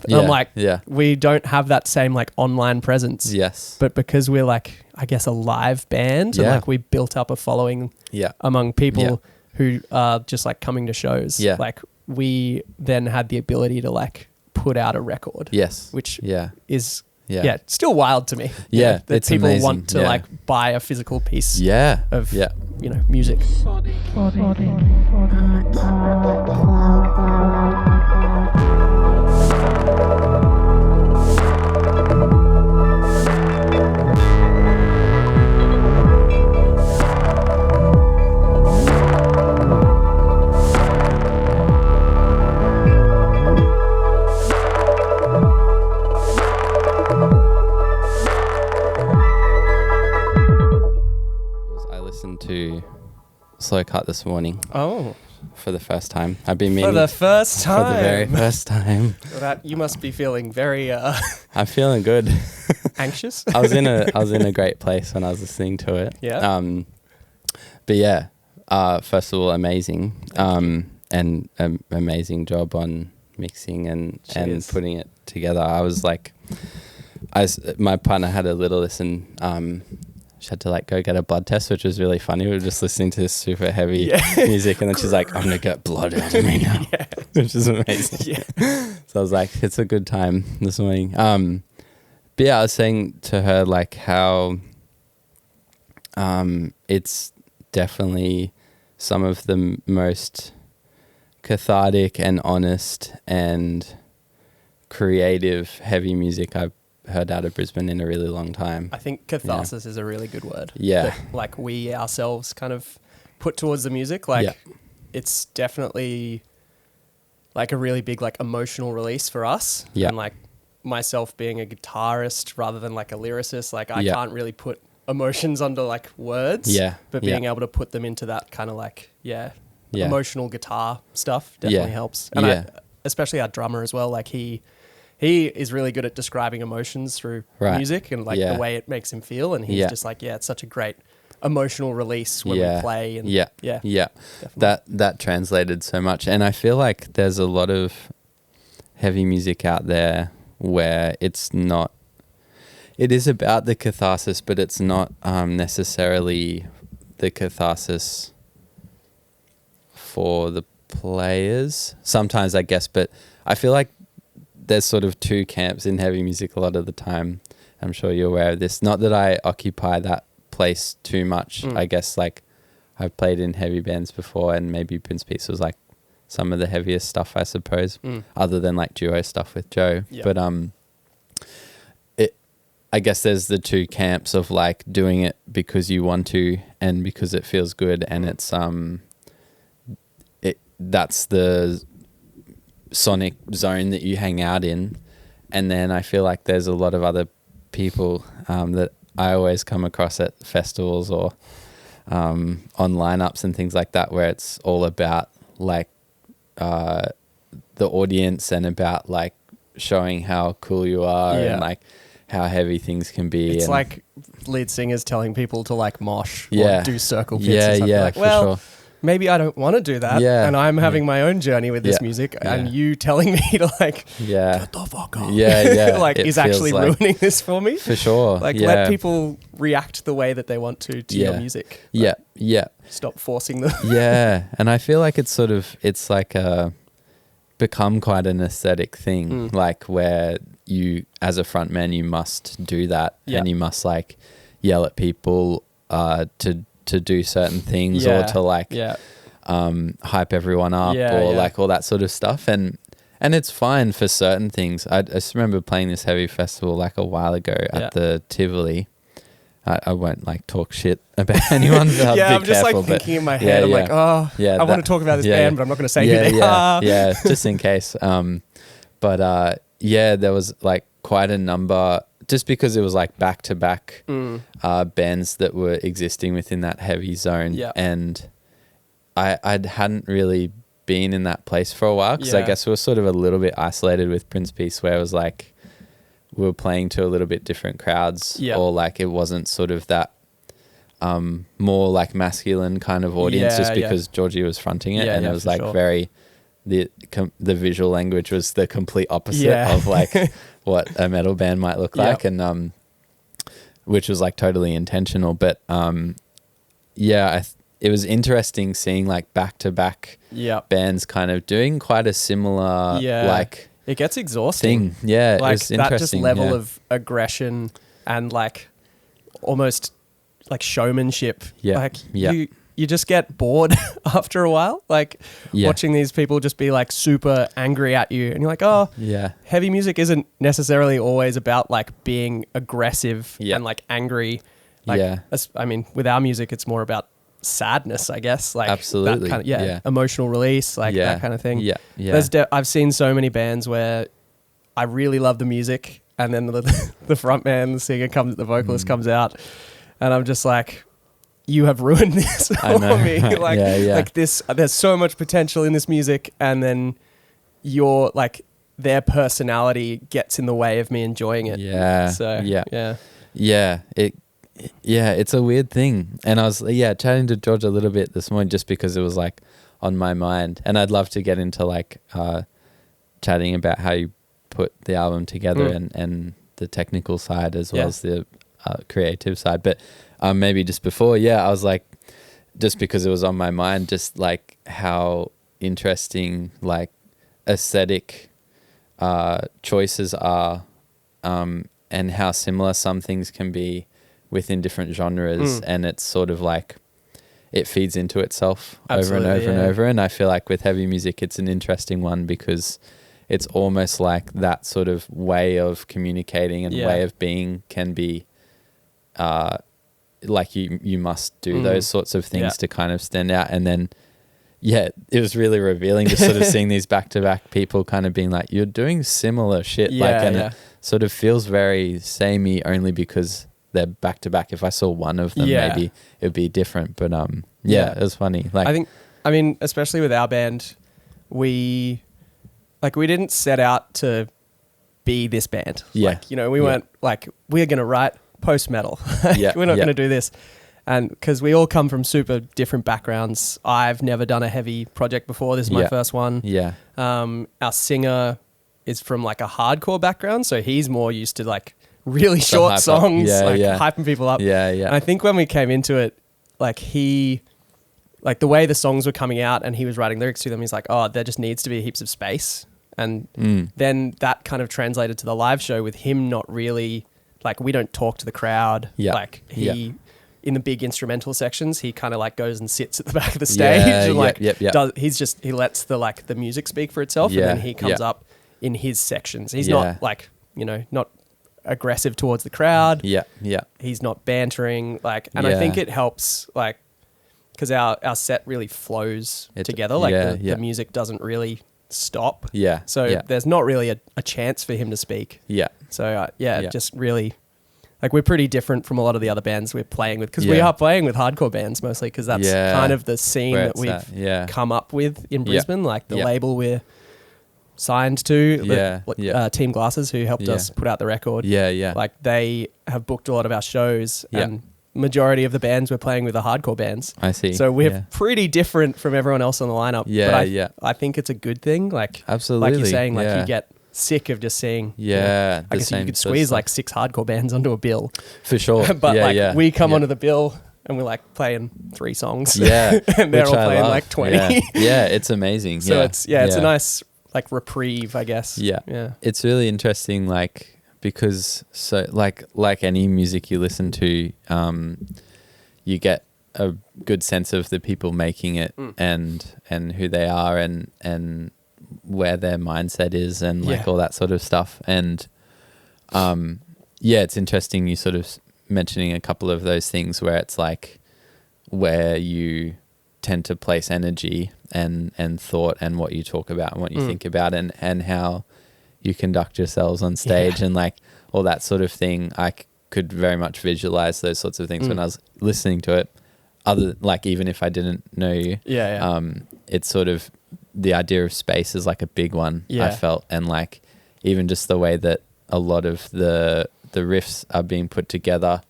And I'm Yeah, like, yeah. we don't have that same like online presence. Yes. But because we're like, I guess, a live band, and Yeah. like we built up a following Yeah. among people Yeah. who are just like coming to shows. Yeah. Like we then had the ability to like put out a record. Yes. Which Yeah. is Yeah. still wild to me. Yeah, that it's people amazing. want to Yeah. like buy a physical piece Yeah. of Yeah. music. I listened to SLOWCUT this morning Oh, for the first time. I've been for meaning the first for time. the very first time. That you must be feeling very I'm feeling good. anxious. I was in a great place when I was listening to it. Yeah. But yeah, first of all, amazing. And amazing job on mixing and Cheers. putting it together. I was like, my partner had a little listen. She had to like go get a blood test, which was really funny. We were just listening to this super heavy music, and then she's like, "I'm gonna get blood out of me now," which is amazing. So I was like, "It's a good time this morning." But yeah, I was saying to her like how it's definitely some of the most cathartic and honest and creative heavy music I've heard out of Brisbane in a really long time. I think catharsis is a really good word. Yeah. That, like we ourselves kind of put towards the music. Like it's definitely like a really big like emotional release for us. Yeah. And like myself being a guitarist rather than like a lyricist, like I can't really put emotions onto like words. Yeah. But being able to put them into that kind of like, emotional guitar stuff definitely helps. And especially our drummer as well, like he is really good at describing emotions through music and like the way it makes him feel. And he's just like, it's such a great emotional release when we play. And that translated so much. And I feel like there's a lot of heavy music out there where it is about the catharsis, but it's not necessarily the catharsis for the players. Sometimes, I guess, but I feel like there's sort of two camps in heavy music a lot of the time. I'm sure you're aware of this. Not that I occupy that place too much. I guess like I've played in heavy bands before, and maybe Prince Peace was like some of the heaviest stuff, I suppose, other than like duo stuff with Joe. But I guess there's the two camps of like doing it because you want to and because it feels good, and it's that's the sonic zone that you hang out in. And then I feel like there's a lot of other people that I always come across at festivals or on lineups and things like that, where it's all about like the audience and about like showing how cool you are and like how heavy things can be. It's and like lead singers telling people to like mosh or do circle pits and stuff. Like, for sure. Maybe I don't want to do that. And I'm having my own journey with this music, and you telling me to like get the fuck off. Like is actually like ruining this for me. For sure. Like let people react the way that they want to your music. Stop forcing them. And I feel like it's like become quite an aesthetic thing, like where you as a frontman you must do that, and you must like yell at people to do certain things or to like hype everyone up or like all that sort of stuff, and it's fine for certain things. I just remember playing this heavy festival like a while ago at the Tivoli. I won't like talk shit about anyone. But I'm just careful, like thinking in my head. I'm like, I want to talk about this band, but I'm not going to say who they are. Just in case. But there was like quite a number, just because it was like back to back bands that were existing within that heavy zone, and I hadn't really been in that place for a while, because I guess we were sort of a little bit isolated with Prince Peace, where it was like we were playing to a little bit different crowds, or like it wasn't sort of that more like masculine kind of audience, just because Georgie was fronting it, and it was like very the visual language was the complete opposite of like what a metal band might look like, and which was like totally intentional. But it was interesting seeing like back-to-back bands kind of doing quite a similar like it gets exhausting thing. Yeah, like it was interesting. That just level of aggression and like almost like showmanship. Like you just get bored after a while, like watching these people just be like super angry at you, and you're like, oh, heavy music isn't necessarily always about like being aggressive and like angry. Like, I mean, with our music, it's more about sadness, I guess. Like absolutely, that kind of, emotional release, like that kind of thing. I've seen so many bands where I really love the music, and then the front man, the singer the vocalist comes out, and I'm just like, you have ruined this for me. Like, like this, there's so much potential in this music, and then your like their personality gets in the way of me enjoying it. It's a weird thing. And I was chatting to George a little bit this morning just because it was like on my mind, and I'd love to get into like chatting about how you put the album together and the technical side as well as the creative side. But maybe just before, I was like, just because it was on my mind, just like how interesting like aesthetic choices are, and how similar some things can be within different genres, and it's sort of like it feeds into itself over and over and over. And I feel like with heavy music, it's an interesting one because it's almost like that sort of way of communicating and way of being can be like you must do those sorts of things to kind of stand out. And then it was really revealing just sort of seeing these back-to-back people kind of being like, you're doing similar shit, it sort of feels very samey only because they're back-to-back. If I saw one of them, maybe it would be different. But it was funny. Like, I mean, especially with our band, we didn't set out to be this band. Like, you know, we weren't like, we're going to write post-metal. We're not going to do this. And because we all come from super different backgrounds. I've never done a heavy project before. This is my first one. Our singer is from like a hardcore background, so he's more used to like really short songs, hyping people up. And I think when we came into it, like the way the songs were coming out and he was writing lyrics to them, he's like, oh, there just needs to be heaps of space. And then that kind of translated to the live show with him not really, like, we don't talk to the crowd. Like in the big instrumental sections, he kind of like goes and sits at the back of the stage and like he lets the music speak for itself, and then he comes up in his sections. He's not like, you know, not aggressive towards the crowd. He's not bantering, like, and I think it helps, like, because our set really flows together. Like the music doesn't really stop. So there's not really a chance for him to speak. So just really, like, we're pretty different from a lot of the other bands we're playing with, because we are playing with hardcore bands mostly, because that's kind of the scene that we've come up with in Brisbane. Like the label we're signed to, Team Glasses, who helped us put out the record. Like, they have booked a lot of our shows, and majority of the bands we're playing with are hardcore bands. I see. So we're pretty different from everyone else on the lineup. But I think it's a good thing. Like, absolutely, like you're saying, like you get sick of just seeing. I guess you could squeeze like 6 hardcore bands onto a bill for sure. But we come onto the bill and we're like playing 3 songs. And they're all playing like 20. It's amazing. So it's a nice like reprieve, I guess. It's really interesting, like, because so like any music you listen to, you get a good sense of the people making it and who they are and where their mindset is and like all that sort of stuff. And it's interesting you sort of mentioning a couple of those things where it's like where you tend to place energy and thought and what you talk about and what you think about and how you conduct yourselves on stage and like all that sort of thing. I could very much visualize those sorts of things when I was listening to it. Like, even if I didn't know you, it's sort of the idea of space is like a big one. I felt, and like even just the way that a lot of the riffs are being put together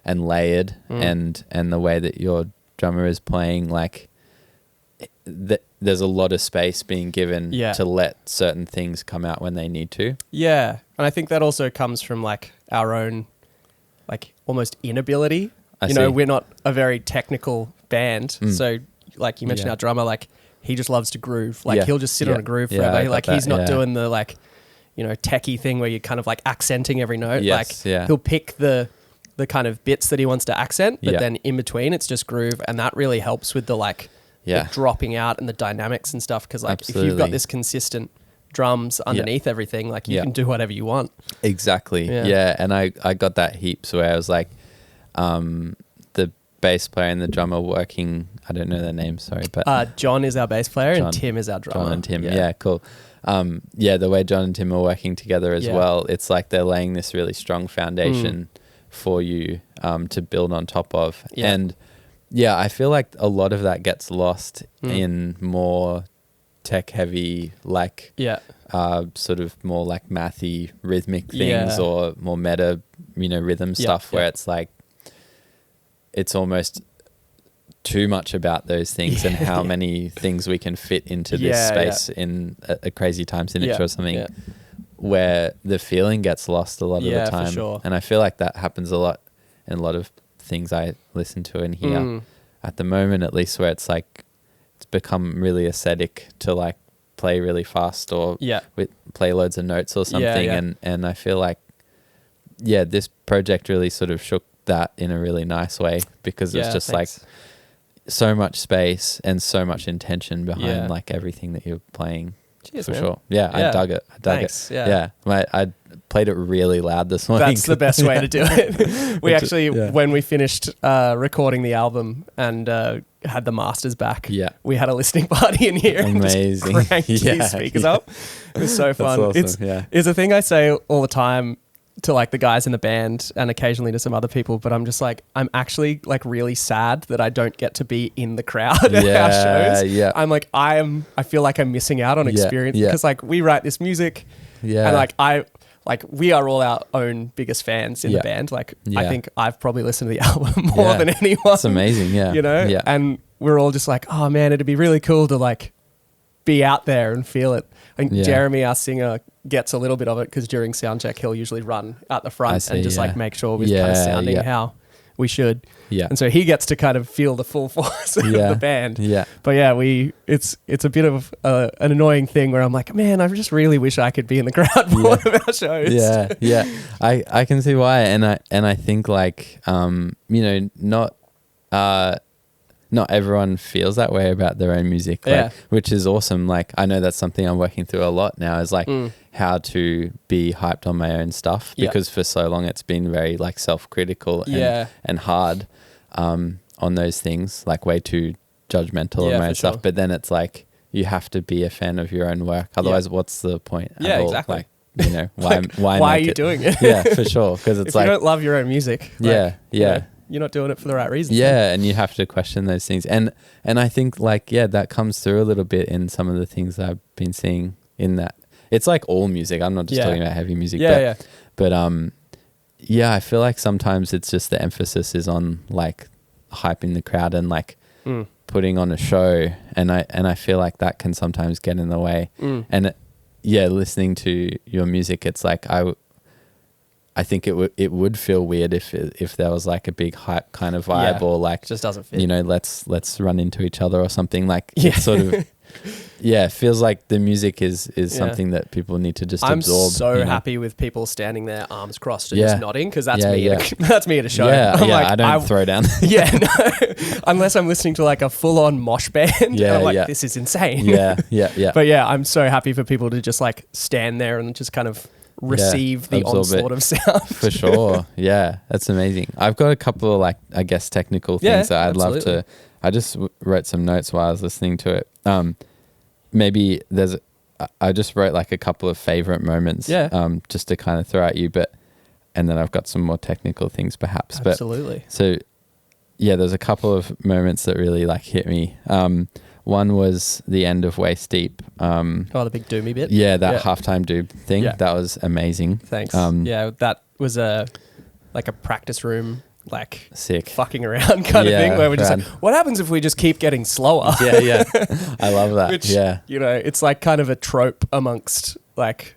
and layered, and the way that your drummer is playing, like there's a lot of space being given Yeah. to let certain things come out when they need to. Yeah. And I think that also comes from like our own like almost inability. I You know, see. we're not a very technical band. So like you mentioned Yeah. our drummer, like he just loves to groove. Like Yeah. he'll just sit Yeah. on a groove Yeah, forever. I got Like that. he's not Yeah. doing the like, you know, techie thing where you're kind of like accenting every note. Yes, Like yeah. he'll pick the kind of bits that he wants to accent, but Yeah. then in between it's just groove, and that really helps with the like Yeah. the dropping out and the dynamics and stuff. Because like if you've Absolutely. got this consistent drums underneath everything, like you Yeah. can do whatever you want. Exactly. Yeah. Yeah. And I got that heaps where I was like, the bass player and the drummer working, I don't know their names, sorry, but John is our bass player John- and Tim is our drummer. John and Tim. Yeah, cool. The way John and Tim are working together as Yeah. well, it's like they're laying this really strong foundation for you to build on top of. Yeah. And yeah, I feel like a lot of that gets lost in more tech heavy, like Yeah. sort of more like mathy rhythmic things Yeah. or more meta, rhythm stuff where yeah. it's like, it's almost too much about those things and how many things we can fit into this space in a crazy time signature or something, where the feeling gets lost a lot of the Yeah, for time. sure. And I feel like that happens a lot in a lot of things I listen to and hear at the moment, at least, where it's like it's become really aesthetic to like play really fast or play loads of notes or something. And I feel like this project really sort of shook that in a really nice way, because it's just like so much space and so much intention behind like everything that you're playing. Cheers, for man. sure. Yeah, I dug it. Thanks. it. Yeah. I played it really loud this morning. That's the best way to do it. We actually, when we finished recording the album and had the masters back, we had a listening party in here. Amazing. And just cranked these speakers up. It was so fun. That's awesome. It's a thing I say all the time to like the guys in the band and occasionally to some other people, but I'm just like, I'm actually like really sad that I don't get to be in the crowd at our shows. Yeah. I'm like, I feel like I'm missing out on experience because like we write this music and like we are all our own biggest fans in the band. Like I think I've probably listened to the album more than anyone. That's amazing. Yeah. You know? Yeah. And we're all just like, oh man, it'd be really cool to like be out there and feel it. I think Jeremy, our singer, gets a little bit of it because during soundcheck he'll usually run out the front and just like make sure we're kind of sounding how we should. Yeah. And so he gets to kind of feel the full force of the band. Yeah. But it's a bit of an annoying thing where I'm like, man, I just really wish I could be in the crowd for one of our shows. Yeah. Yeah. I can see why. And I think like, not everyone feels that way about their own music, like, which is awesome. Like, I know that's something I'm working through a lot now, is like how to be hyped on my own stuff, because for so long it's been very like self-critical and hard on those things, like way too judgmental of my own stuff. But then it's like, you have to be a fan of your own work. Otherwise, what's the point at all? Exactly. Like, why are you doing it? Yeah, for sure. Because it's if like, you don't love your own music, you're not doing it for the right reasons. Yeah, and you have to question those things. And I think like, that comes through a little bit in some of the things I've been seeing in that. It's like all music. I'm not just talking about heavy music. But I feel like sometimes it's just the emphasis is on like hyping the crowd and like putting on a show. And I feel like that can sometimes get in the way. And listening to your music, it's like I think it would feel weird if there was like a big hype kind of vibe or like just doesn't fit. Let's run into each other or something. Like it sort of it feels like the music is something that people need to just absorb. I'm so happy with people standing there, arms crossed and just nodding, because that's me. That's me at a show. I'm like, I don't throw down. Unless I'm listening to like a full on mosh band. I'm like, this is insane. But I'm so happy for people to just like stand there and just kind of receive the onslaught of sound. For sure. Yeah, that's amazing. I've got a couple of like, I guess, technical things that I'd love to. I just wrote some notes while I was listening to it. Maybe I just wrote like a couple of favorite moments just to kind of throw at you, and then I've got some more technical things perhaps. Absolutely. So there's a couple of moments that really like hit me. One was the end of Waist Deep. The big doomy bit. Yeah, that halftime doob thing. Yeah. That was amazing. Thanks. That was a practice room like sick fucking around kind of thing, where we're just like, what happens if we just keep getting slower? Yeah. I love that. Which, yeah. you know, it's like kind of a trope amongst like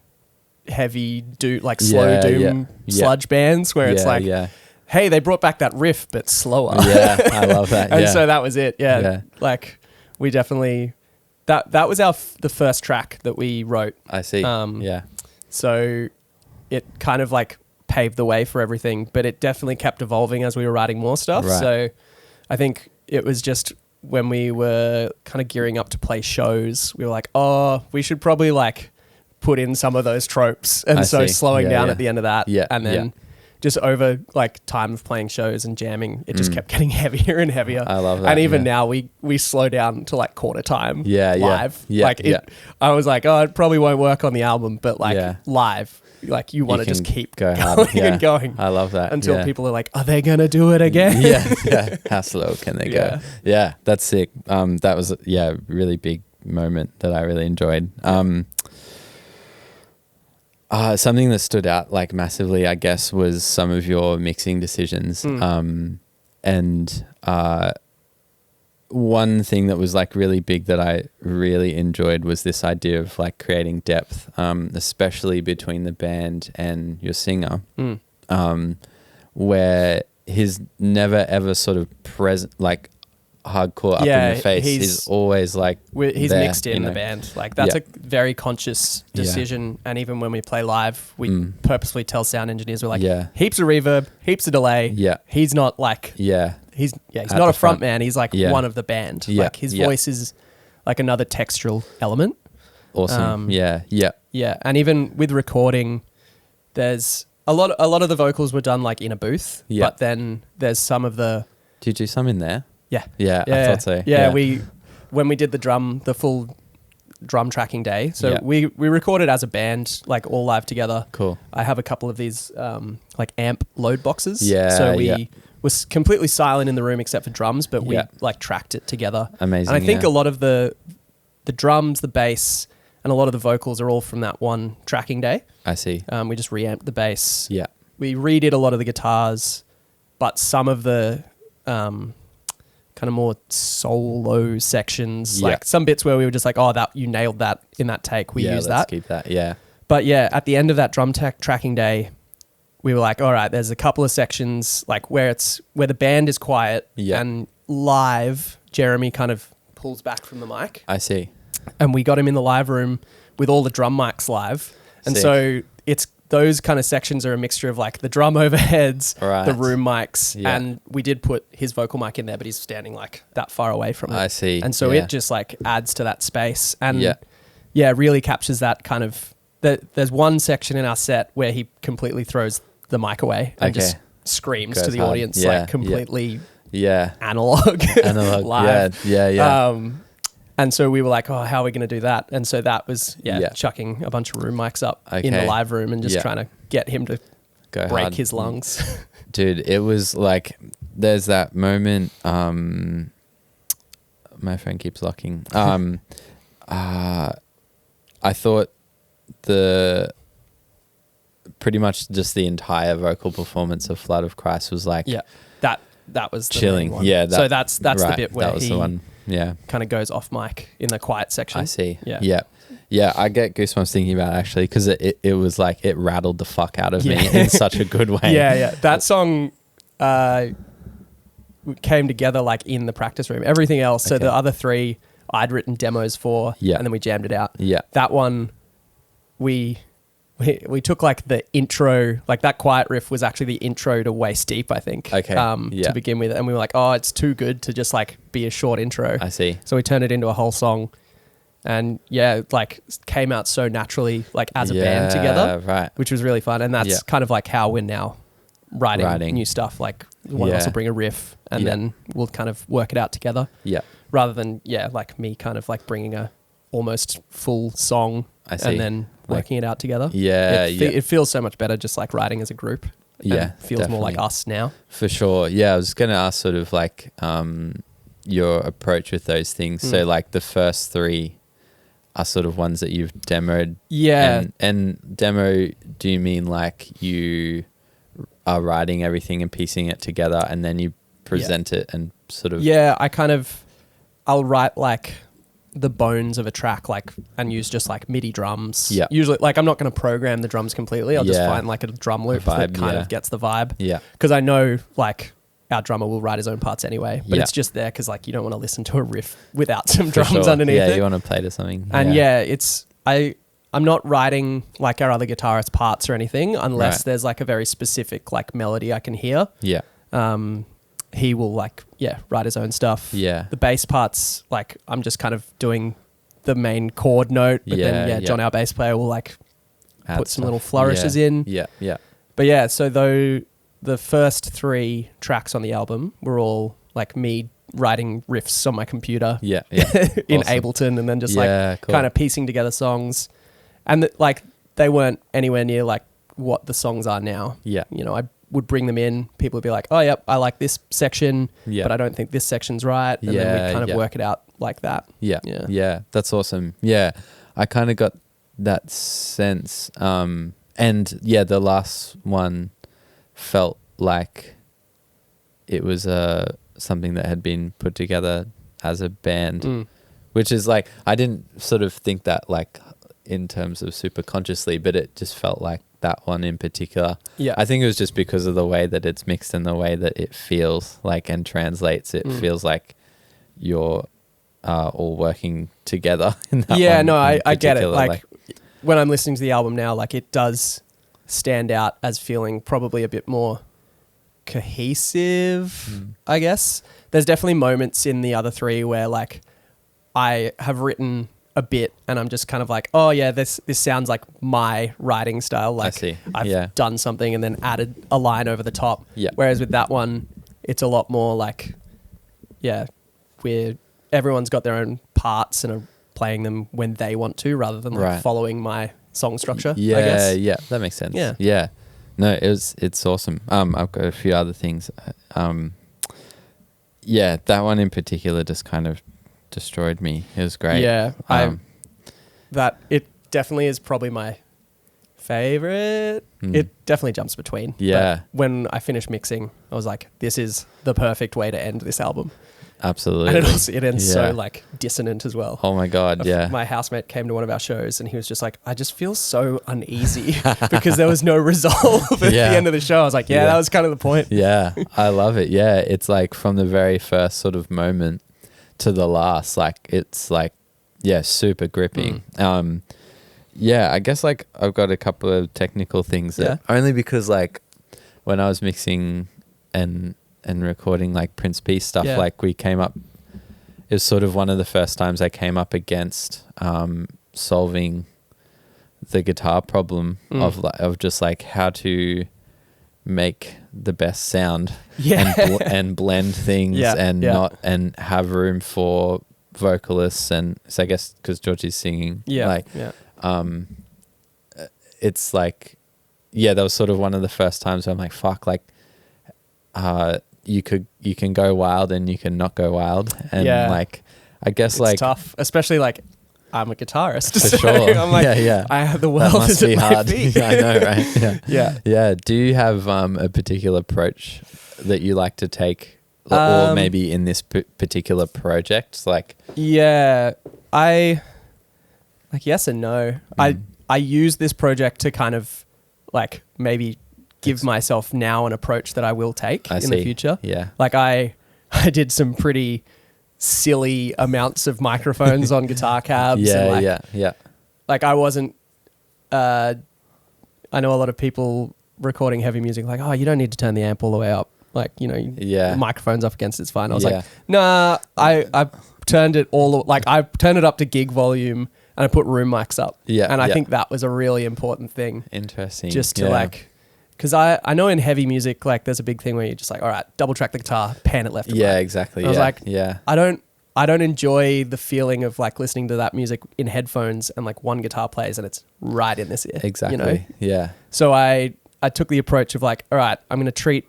heavy slow doom sludge bands where it's like, hey, they brought back that riff but slower. Yeah, I love that. And so that was it. Yeah. Like we definitely that was the first track that we wrote. I see. So it kind of like paved the way for everything, but it definitely kept evolving as we were writing more stuff. Right. So I think it was just when we were kind of gearing up to play shows, we were like, oh, we should probably like put in some of those tropes. And slowing down at the end of that. Yeah. And then just over like time of playing shows and jamming, it just kept getting heavier and heavier. I love that. And even now we slow down to like quarter time live. Yeah. I was like, oh, it probably won't work on the album, but like live, like you want to just keep going and going. I love that. Until people are like, are they going to do it again? Yeah. How slow can they go? Yeah, that's sick. That was a really big moment that I really enjoyed. Something that stood out like massively, I guess, was some of your mixing decisions. And one thing that was like really big that I really enjoyed was this idea of like creating depth, especially between the band and your singer, where he's never ever sort of present, like hardcore up in your face. He's always like he's there, mixed in the band. Like that's a very conscious decision. And even when we play live, we purposefully tell sound engineers, we're like, heaps of reverb, heaps of delay. He's not like he's not a front man. He's like one of the band. Like his voice is like another textural element. Awesome. Yeah. And even with recording, there's a lot of the vocals were done like in a booth. But then there's some of the. Did you do some in there? Yeah, I thought so. Yeah, when we did the full drum tracking day, so we recorded as a band, like all live together. Cool. I have a couple of these like amp load boxes. So we was completely silent in the room except for drums, but we like tracked it together. Amazing. And I think a lot of the drums, the bass, and a lot of the vocals are all from that one tracking day. I see. We just reamped the bass. Yeah. We redid a lot of the guitars, but some of the kind of more solo sections, like some bits where we were just like, oh, that you nailed that in that take. We use that. Keep that. Yeah. But at the end of that drum tracking day, we were like, all right, there's a couple of sections like where the band is quiet and live. Jeremy kind of pulls back from the mic. I see. And we got him in the live room with all the drum mics live, and so it's. Those kind of sections are a mixture of like the drum overheads, the room mics, and we did put his vocal mic in there, but he's standing like that far away from it. I see. And so it just like adds to that space and really captures that kind of, there's one section in our set where he completely throws the mic away and just screams to the audience, like completely analog live. Yeah. And so we were like, oh, how are we going to do that? And so that was, chucking a bunch of room mics up in the live room and just trying to get him to break his lungs. Dude, it was like, there's that moment, my phone keeps locking. I thought pretty much just the entire vocal performance of Flood of Christ was like... Yeah, that was the chilling. main one. Yeah. So that's the bit where that was the one. Yeah. Kind of goes off mic in the quiet section. I see. Yeah. I get goosebumps thinking about it actually, because it was like it rattled the fuck out of me in such a good way. Yeah. That song came together like in the practice room. Everything else, so the other three I'd written demos for, and then we jammed it out. Yeah. That one, we took like the intro, like that quiet riff was actually the intro to Waist Deep, I think. To begin with. And we were like, oh, it's too good to just like be a short intro. I see. So we turned it into a whole song and like came out so naturally, like as a band together, right? Which was really fun. And that's kind of like how we're now writing new stuff. Like one of us will bring a riff and then we'll kind of work it out together. Yeah. Rather than, like me kind of like bringing a almost full song and then working it out together. It feels so much better just like writing as a group. Feels definitely more like us now. For sure. Yeah, I was going to ask sort of like your approach with those things. So like the first three are sort of ones that you've demoed. Yeah. And demo, do you mean like you are writing everything and piecing it together, and then you present it and sort of... Yeah, I'll write like the bones of a track, like, and use just like MIDI drums. Yeah. Usually, like, I'm not going to program the drums completely. I'll just find like a drum loop that kind of gets the vibe. Yeah. Because I know like our drummer will write his own parts anyway, but it's just there because like you don't want to listen to a riff without some drums underneath it. Yeah, you want to play to something. And I'm not writing like our other guitarist parts or anything unless there's like a very specific like melody I can hear. Yeah. He will like, write his own stuff. Yeah. The bass parts, like I'm just kind of doing the main chord note, but then John, our bass player, will like put some little flourishes in. Yeah. Yeah. But so though the first 3 tracks on the album were all like me writing riffs on my computer. Yeah. In Ableton, and then just kind of piecing together songs. And like they weren't anywhere near like what the songs are now. Yeah. You know, I would bring them in. People would be like, oh, yep, I like this section, but I don't think this section's right. And then we kind of work it out like that. Yeah. Yeah. That's awesome. Yeah. I kind of got that sense. And the last one felt like it was something that had been put together as a band, which is like, I didn't sort of think that like in terms of super consciously, but it just felt like that one in particular. Yeah. I think it was just because of the way that it's mixed and the way that it feels like and translates. It feels like you're all working together in that one. I get it. Like when I'm listening to the album now, like it does stand out as feeling probably a bit more cohesive, I guess. There's definitely moments in the other 3 where like I have written a bit and I'm just kind of like, oh yeah, this sounds like my writing style. Like I've done something and then added a line over the top. Yeah. Whereas with that one, it's a lot more like, everyone's got their own parts and are playing them when they want to, rather than like following my song structure. I guess. Yeah, that makes sense. Yeah. No, it's awesome. I've got a few other things. That one in particular just kind of destroyed me. It was great. Yeah, that it definitely is probably my favorite. It definitely jumps between. Yeah. But when I finished mixing, I was like, this is the perfect way to end this album. Absolutely. And it ends so like dissonant as well. Oh my God, My housemate came to one of our shows and he was just like, I just feel so uneasy because there was no resolve at the end of the show. I was like, that was kind of the point. Yeah, I love it. Yeah, it's like from the very first sort of moment to the last, like it's like, super gripping. I guess like I've got a couple of technical things that only because like when I was mixing and recording like Prince P stuff, like we came up, it was sort of one of the first times I came up against solving the guitar problem of just like how to make the best sound and blend things and not and have room for vocalists. And so I guess because Georgie's singing, it's like that was sort of one of the first times where I'm like, fuck, like you can go wild and you can not go wild, and like I guess it's like tough, especially like I'm a guitarist, for sure. I'm like, I have the world must be at my hard. feet. I know, right? Yeah. Do you have a particular approach that you like to take, or maybe in this particular project? Like, I like yes and no. I use this project to kind of like maybe give myself now an approach that I will take in the future. Yeah. Like I did some pretty silly amounts of microphones on guitar cabs. Like I wasn't, I know a lot of people recording heavy music like, oh, you don't need to turn the amp all the way up. Like, you know, the microphone's up against it's fine. I was like, nah, I turned it I turned it up to gig volume and I put room mics up. And I think that was a really important thing. Interesting. Just to like, because I know in heavy music, like there's a big thing where you're just like, all right, double track the guitar, pan it left and right. Exactly. I was like, I don't enjoy the feeling of like listening to that music in headphones and like one guitar plays and it's right in this ear. Exactly. You know? Yeah. So I took the approach of like, all right, I'm going to treat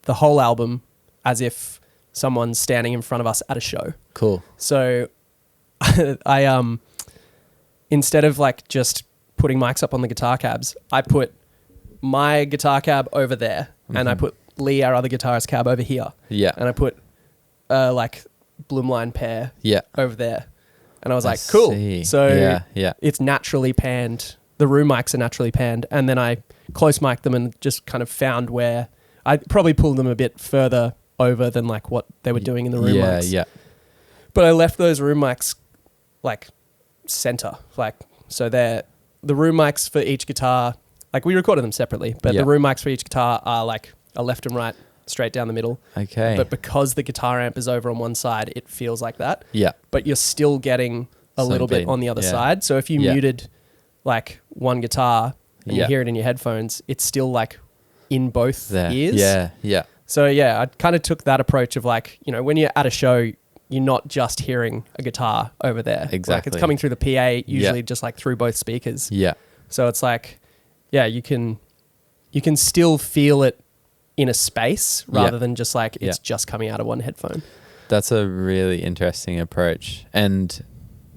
the whole album as if someone's standing in front of us at a show. Cool. So I instead of like just putting mics up on the guitar cabs, I put my guitar cab over there, and I put Lee, our other guitarist, cab over here. Yeah. And I put like Bloomline pair over there. And I was like, cool. See. So it's naturally panned. The room mics are naturally panned. And then I close mic'd them and just kind of found where I probably pulled them a bit further over than like what they were doing in the room mics. Yeah. But I left those room mics like center. Like, so they're the room mics for each guitar. Like we recorded them separately, but the room mics for each guitar are like a left and right, straight down the middle. Okay. But because the guitar amp is over on one side, it feels like that. Yeah. But you're still getting a little bit on the other side. So if you muted like one guitar and you hear it in your headphones, it's still like in both ears. Yeah. Yeah. So yeah, I kind of took that approach of like, you know, when you're at a show, you're not just hearing a guitar over there. Exactly. Like it's coming through the PA, usually just like through both speakers. Yeah. So it's like, yeah, you can still feel it in a space rather than just like it's just coming out of one headphone. That's a really interesting approach and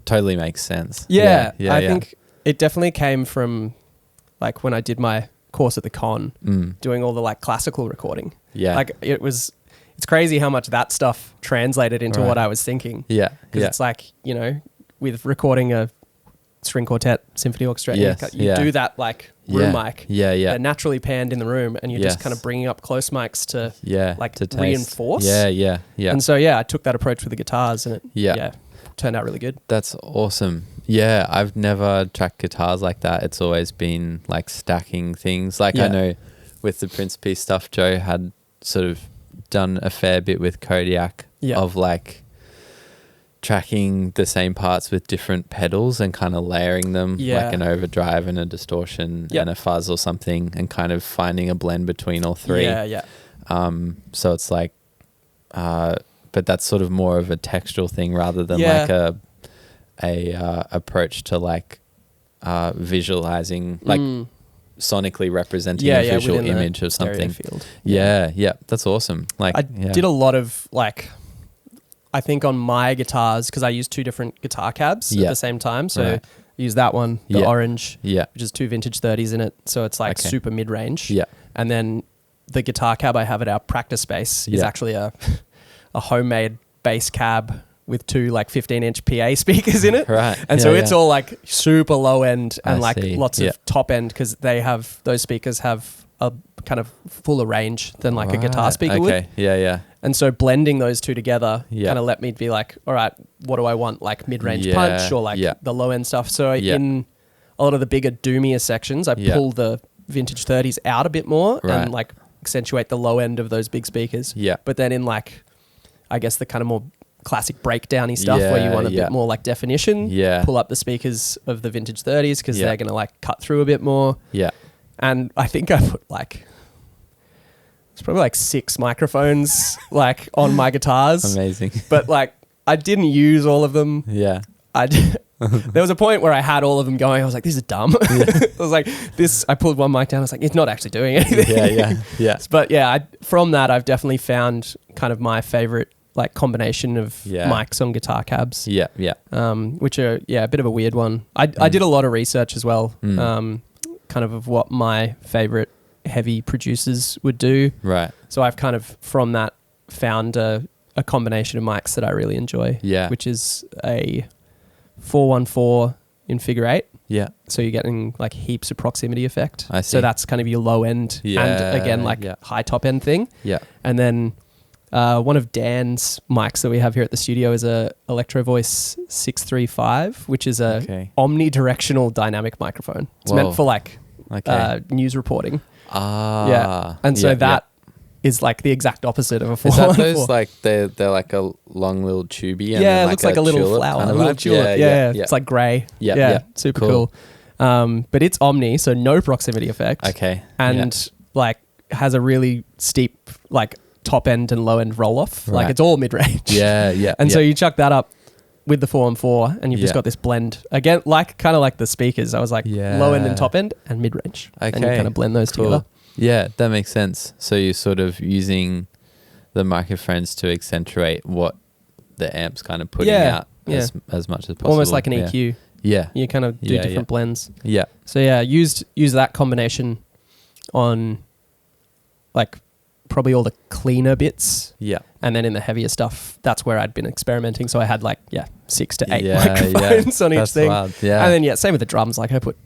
totally makes sense. Yeah. I think it definitely came from like when I did my course at the Con, doing all the like classical recording. Yeah. Like it's crazy how much that stuff translated into what I was thinking. Yeah. Because it's like, you know, with recording a string quartet symphony orchestra, you do that like room mic. Yeah. They're naturally panned in the room and you're just kind of bringing up close mics to like to reinforce. Yeah. And so, I took that approach with the guitars and it turned out really good. That's awesome. Yeah. I've never tracked guitars like that. It's always been like stacking things. Like I know with the Prince piece stuff, Joe had sort of done a fair bit with Kodiak of like tracking the same parts with different pedals and kind of layering them like an overdrive and a distortion and a fuzz or something and kind of finding a blend between all three. So it's like but that's sort of more of a textural thing rather than like a approach to like visualizing like sonically representing a visual image of something. Yeah, that's awesome. Like I did a lot of like, I think on my guitars, because I use two different guitar cabs at the same time. So I use that one, the orange, which is two vintage 30s in it. So it's like super mid-range. Yeah. And then the guitar cab I have at our practice space is actually a homemade bass cab with two like 15-inch PA speakers in it. Right. And so it's all like super low end and lots of top end because those speakers have a kind of fuller range than like a guitar speaker would. Yeah. And so blending those two together kind of let me be like, all right, what do I want? Like mid-range punch or like the low end stuff. So in a lot of the bigger doomier sections, I pull the vintage 30s out a bit more and like accentuate the low end of those big speakers. Yeah. But then in like, I guess the kind of more classic breakdowny stuff where you want a bit more like definition, pull up the speakers of the vintage 30s because they're going to like cut through a bit more. Yeah. And I think I put like, it's probably like 6 microphones like on my guitars. Amazing. But like I didn't use all of them. Yeah. There was a point where I had all of them going. I was like, this is dumb. I was like, I pulled one mic down. I was like, it's not actually doing anything. Yeah. But from that, I've definitely found kind of my favorite like combination of mics on guitar cabs. Yeah. Which are, a bit of a weird one. I did a lot of research as well. Kind of what my favorite heavy producers would do. Right. So I've kind of from that found a combination of mics that I really enjoy. Yeah. Which is a 414 in figure 8. Yeah. So you're getting like heaps of proximity effect. I see. So that's kind of your low end and again like high top end thing. Yeah. And then one of Dan's mics that we have here at the studio is a Electro Voice 635, which is a omnidirectional dynamic microphone. It's meant for like news reporting. Yeah. And so that is like the exact opposite of a 414. Is that those like they're like a long little tubey? And it looks like a little flower, a little tulip. Yeah. It's like grey. Yeah. Super cool. But it's omni, so no proximity effect. Okay. And like has a really steep like top end and low end roll off. Right. Like it's all mid range. Yeah. And so you chuck that up with the 414 and you've just got this blend again, like kind of like the speakers. I was like low end and top end and mid range. Okay. And you kind of blend those together. Yeah, that makes sense. So you're sort of using the microphones to accentuate what the amp's kind of putting out as much as possible. Almost like an EQ. Yeah. You kind of do different blends. Yeah. So used that combination on like probably all the cleaner bits. Yeah. And then in the heavier stuff, that's where I'd been experimenting. So I had like 6 to 8 microphones on each thing. Wild. Yeah. And then same with the drums. Like I put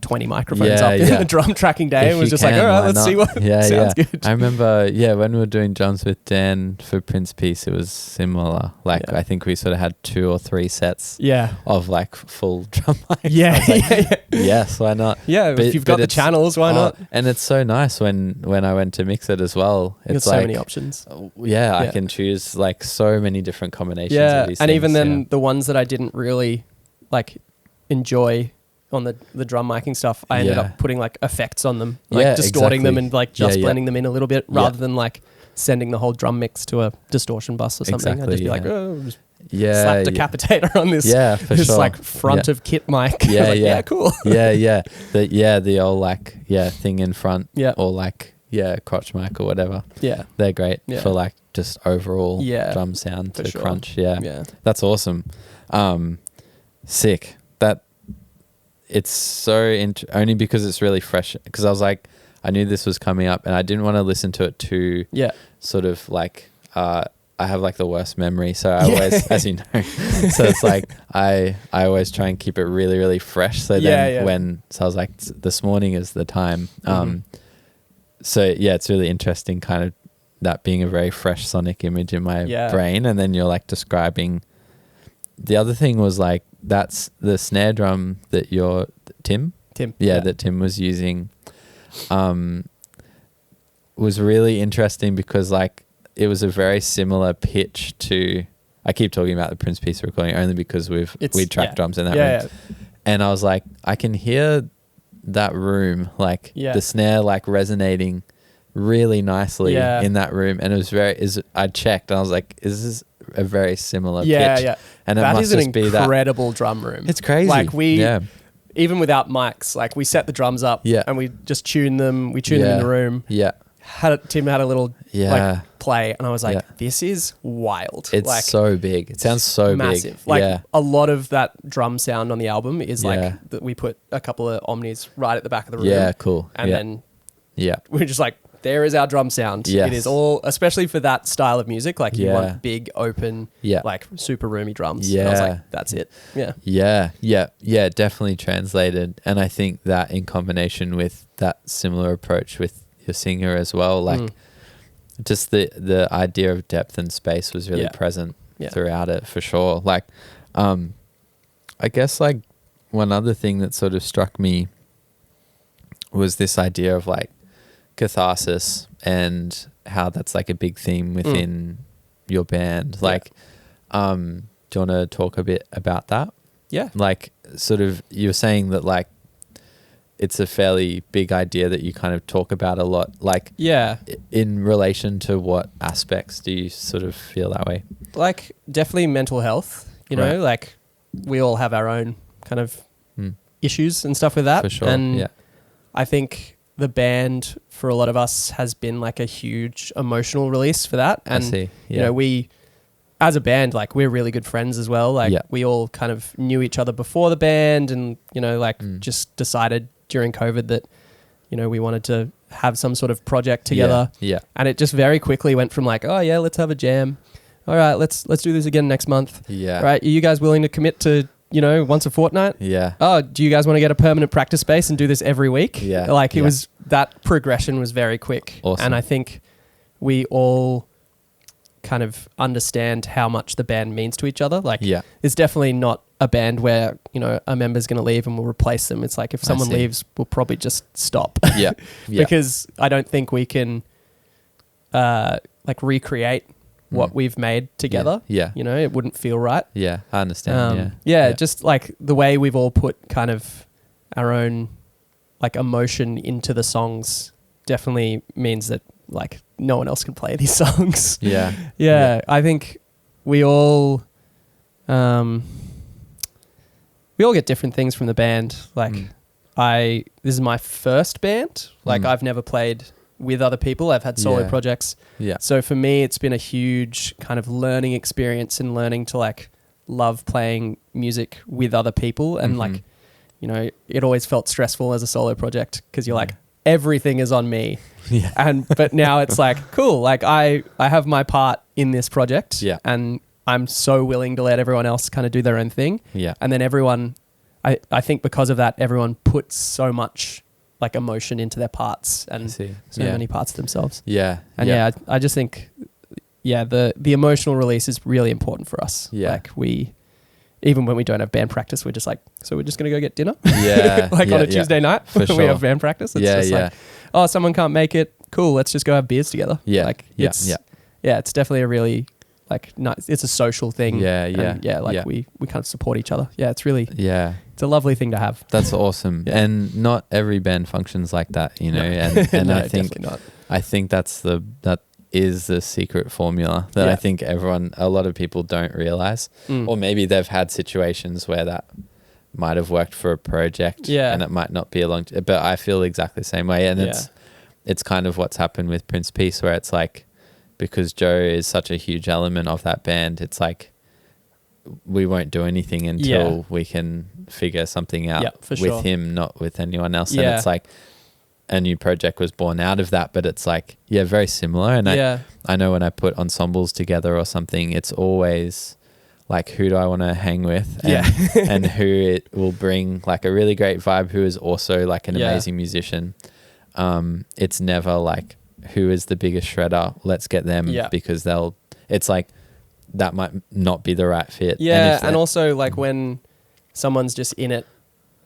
20 microphones up in the drum tracking day. It was just like, all right, let's see what sounds good. I remember, when we were doing drums with Dan for Prince Peace, it was similar. Like I think we sort of had 2 or 3 sets of like full drum mics. Yes, why not? Yeah, if you've got the channels, why not? And it's so nice when I went to mix it as well. It's so many options. I can choose like so many different combinations of these things. And even then the ones that I didn't really like enjoy on the drum miking stuff, I ended up putting like effects on them, like distorting them and like just blending them in a little bit rather than like sending the whole drum mix to a distortion bus or something. I'd just be like, just slap decapitator on this, this like front of kit mic. Cool. The old like thing in front, or like crotch mic or whatever. Yeah, they're great for like just overall drum sound to crunch. That's awesome. Sick. That it's so only because it's really fresh, because I was like, I knew this was coming up and I didn't want to listen to it too sort of like I have like the worst memory, so I always as you know, so it's like I always try and keep it really, really fresh, so then so I was like, this morning is the time. So it's really interesting, kind of that being a very fresh sonic image in my brain, and then you're like describing. The other thing was like, that's the snare drum that Tim that Tim was using, was really interesting because like it was a very similar pitch to, I keep talking about the Prince Piece recording only because we track drums in that room. And I was like, I can hear that room, like the snare like resonating really nicely in that room, and it was I checked and I was like, is this a very similar pitch? And that is an incredible drum room. It's crazy. Like even without mics, like we set the drums up and we just tune them. We tune them in the room. Tim had a little like play, and I was like, this is wild. It's like, so big. It sounds so massive. Big. Like a lot of that drum sound on the album is like that we put a couple of omnis right at the back of the room. Yeah, cool. And then we're just like, there is our drum sound. Yes. It is all, especially for that style of music, like you want big, open, like super roomy drums. Yeah. And I was like, that's it. Yeah, definitely translated. And I think that in combination with that similar approach with your singer as well, like just the idea of depth and space was really present throughout it for sure. Like, I guess like one other thing that sort of struck me was this idea of like catharsis and how that's like a big theme within your band. Like, do you want to talk a bit about that? Yeah. Like sort of, you were saying that like, it's a fairly big idea that you kind of talk about a lot. Like, in relation to what aspects do you sort of feel that way? Like definitely mental health, you know, like we all have our own kind of issues and stuff with that. For sure. And I think the band for a lot of us has been like a huge emotional release for that. And, you know, we, as a band, like we're really good friends as well. Like we all kind of knew each other before the band, and, you know, like just decided during COVID that, you know, we wanted to have some sort of project together. And it just very quickly went from like, oh yeah, let's have a jam. All right, let's do this again next month. Right. Are you guys willing to commit to, you know, once a fortnight? Oh, do you guys want to get a permanent practice space and do this every week? Like it was, that progression was very quick. Awesome. And I think we all kind of understand how much the band means to each other. Like it's definitely not a band where, you know, a member's going to leave and we'll replace them. It's like if someone leaves, we'll probably just stop. Because I don't think we can like recreate what we've made together. You know, it wouldn't feel right. I understand. Just like the way we've all put kind of our own like emotion into the songs definitely means that like no one else can play these songs. I think we all get different things from the band. Like this is my first band. Like I've never played with other people. I've had solo projects. So for me, it's been a huge kind of learning experience and learning to like love playing music with other people. And like, you know, it always felt stressful as a solo project because you're like, everything is on me. Yeah. But now it's like, cool. Like I have my part in this project. Yeah. And I'm so willing to let everyone else kind of do their own thing. Yeah. And then everyone, I think because of that, everyone puts so much like emotion into their parts and so many parts of themselves. Yeah. And I just think, the emotional release is really important for us. Yeah. Like even when we don't have band practice, we're just like, so we're just going to go get dinner? Yeah. Like on a Tuesday night for sure. we have band practice. It's just like, oh, someone can't make it. Cool. Let's just go have beers together. Yeah. Like it's definitely a really like nice, it's a social thing. Yeah. We kind of support each other. Yeah. It's really, it's a lovely thing to have. That's awesome. Yeah. And not every band functions like that, you know, and no, I think that is the secret formula that I think a lot of people don't realize, or maybe they've had situations where that might have worked for a project and it might not be but I feel exactly the same way. And it's kind of what's happened with Prince Peace, where it's like, because Joe is such a huge element of that band, it's like we won't do anything until we can figure something out with him, not with anyone else. And it's like a new project was born out of that, but it's like, very similar. And I know when I put ensembles together or something, it's always like, who do I want to hang with? And, and who it will bring like a really great vibe, who is also like an amazing musician. It's never like, who is the biggest shredder? Let's get them because it's like, that might not be the right fit. Yeah. And also like when someone's just in it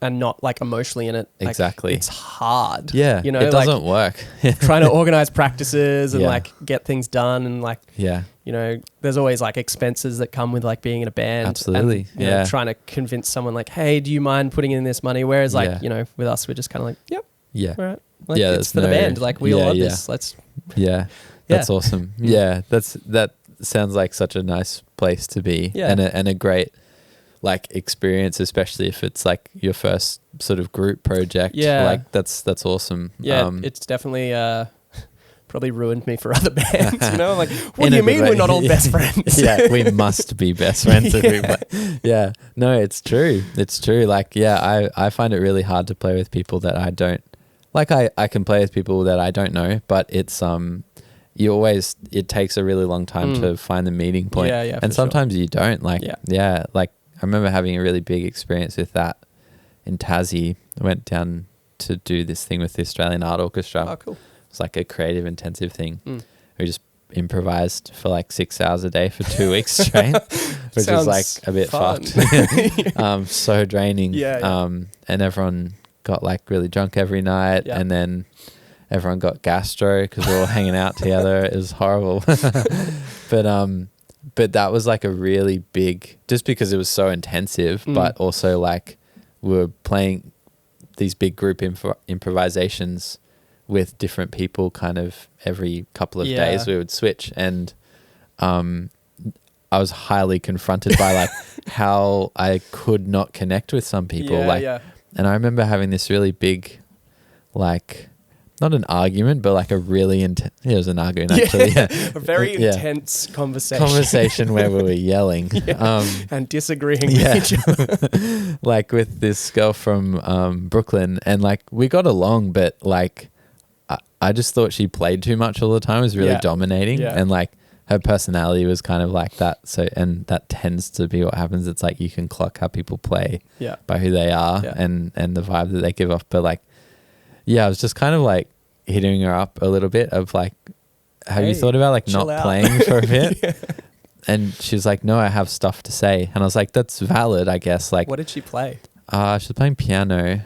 and not like emotionally in it. Like, exactly. It's hard. Yeah. You know, it doesn't work. Trying to organize practices and like get things done and like, you know, there's always like expenses that come with like being in a band. Absolutely. And, you know, trying to convince someone like, hey, do you mind putting in this money? Whereas like, you know, with us, we're just kind of like, all right. Like, it's for the band. Like we all love this. Let's. Yeah. That's awesome. Yeah. That sounds like such a nice place to be. Yeah. And a great like experience, especially if it's like your first sort of group project. Yeah. Like that's awesome. Yeah. It's definitely probably ruined me for other bands, you know? Like, what do you mean we're not all best friends? We must be best friends. No, it's true. It's true. Like, I find it really hard to play with people that I don't, like I can play with people that I don't know, but it's, it takes a really long time to find the meeting point. And sometimes you don't like, like I remember having a really big experience with that in Tassie. I went down to do this thing with the Australian Art Orchestra. Oh, cool. It's like a creative intensive thing. We just improvised for like 6 hours a day for 2 weeks straight, which is like a bit fucked. So draining. And everyone got like really drunk every night, and then everyone got gastro because we were all hanging out together. It was horrible. But that was like a really big, just because it was so intensive, but also like we were playing these big group improvisations with different people kind of every couple of days. We would switch, and I was highly confronted by like how I could not connect with some people. And I remember having this really big, like, not an argument, but like a really intense, it was an argument actually. A very intense conversation where we were yelling and disagreeing with each other. Like with this girl from Brooklyn, and like we got along, but like I just thought she played too much all the time. It was really dominating, and like her personality was kind of like that. So, and that tends to be what happens. It's like you can clock how people play by who they are and the vibe that they give off. But like, I was just kind of like hitting her up a little bit of like, have you thought about like not playing for a bit? And she was like, no, I have stuff to say. And I was like, that's valid, I guess. Like, what did she play? She was playing piano.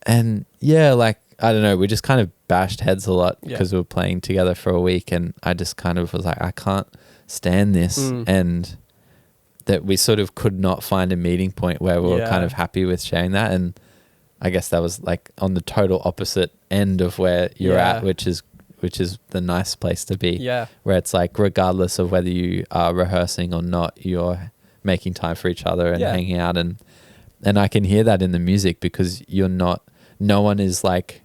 And like, I don't know, we just kind of bashed heads a lot because we were playing together for a week, and I just kind of was like, I can't stand this. And that we sort of could not find a meeting point where we were kind of happy with sharing that. And I guess that was like on the total opposite end of where you're at, which is the nice place to be. Where it's like, regardless of whether you are rehearsing or not, you're making time for each other and hanging out. And I can hear that in the music, because no one is like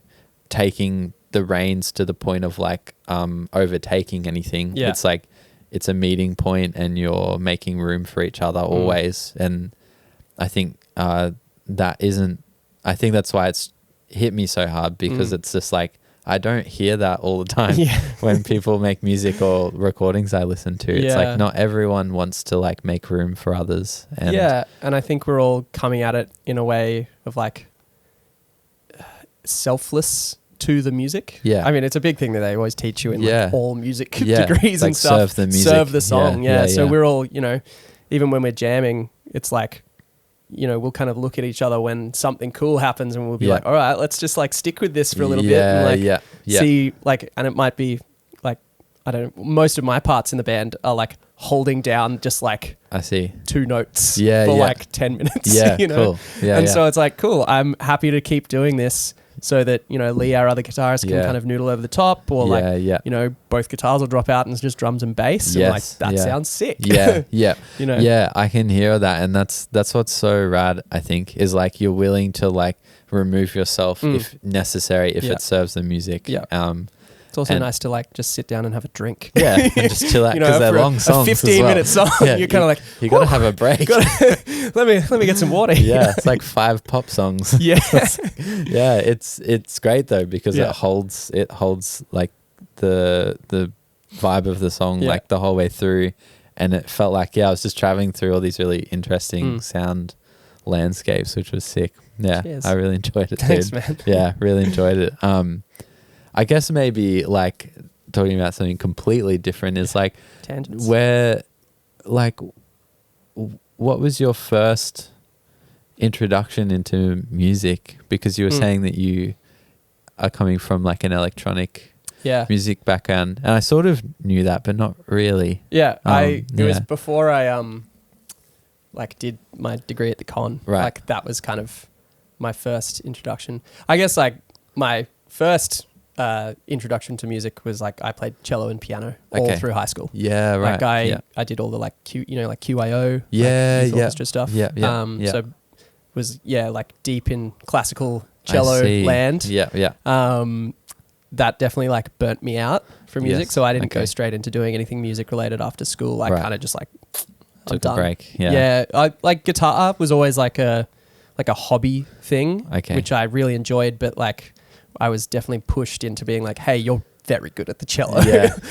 taking the reins to the point of like overtaking anything. It's like, it's a meeting point and you're making room for each other always. And I think I think that's why it's hit me so hard because it's just like, I don't hear that all the time when people make music or recordings I listen to. It's like not everyone wants to like make room for others. And and I think we're all coming at it in a way of like selfless to the music. I mean, it's a big thing that they always teach you in like all music degrees like and stuff. Serve the music. Serve the song. So we're all, you know, even when we're jamming, it's like, you know, we'll kind of look at each other when something cool happens and we'll be like, all right, let's just like stick with this for a little bit and like see like, and it might be like, I don't know, most of my parts in the band are like holding down just like I see 2 notes for like 10 minutes, you know? Cool. And so it's like, cool, I'm happy to keep doing this so that, you know, Lee, our other guitarist, can kind of noodle over the top or you know, both guitars will drop out and it's just drums and bass and like that sounds sick. You know? Yeah, I can hear that, and that's what's so rad, I think, is like you're willing to like remove yourself if necessary, if it serves the music. It's also nice to like just sit down and have a drink. And just chill out because they're long songs. A 15-minute song. You're kind of like, you got to have a break. let me get some water. It's like 5 pop songs. It's great though because it holds like the vibe of the song like the whole way through, and it felt like I was just traveling through all these really interesting sound landscapes, which was sick. I really enjoyed it. Thanks, man. Really enjoyed it. I guess maybe like talking about something completely different is like tangents. Where like what was your first introduction into music? Because you were saying that you are coming from like an electronic music background, and I sort of knew that, but not really. It was before I like did my degree at the con. Like that was kind of my first introduction. I guess like my first introduction to music was like I played cello and piano all through high school. Like I did all the like like QIO, like orchestra stuff. So was like deep in classical cello land. That definitely like burnt me out from music. So I didn't go straight into doing anything music related after school. I kind of just like took a break. I like guitar was always like a hobby thing, which I really enjoyed, but like I was definitely pushed into being like, hey, you're very good at the cello.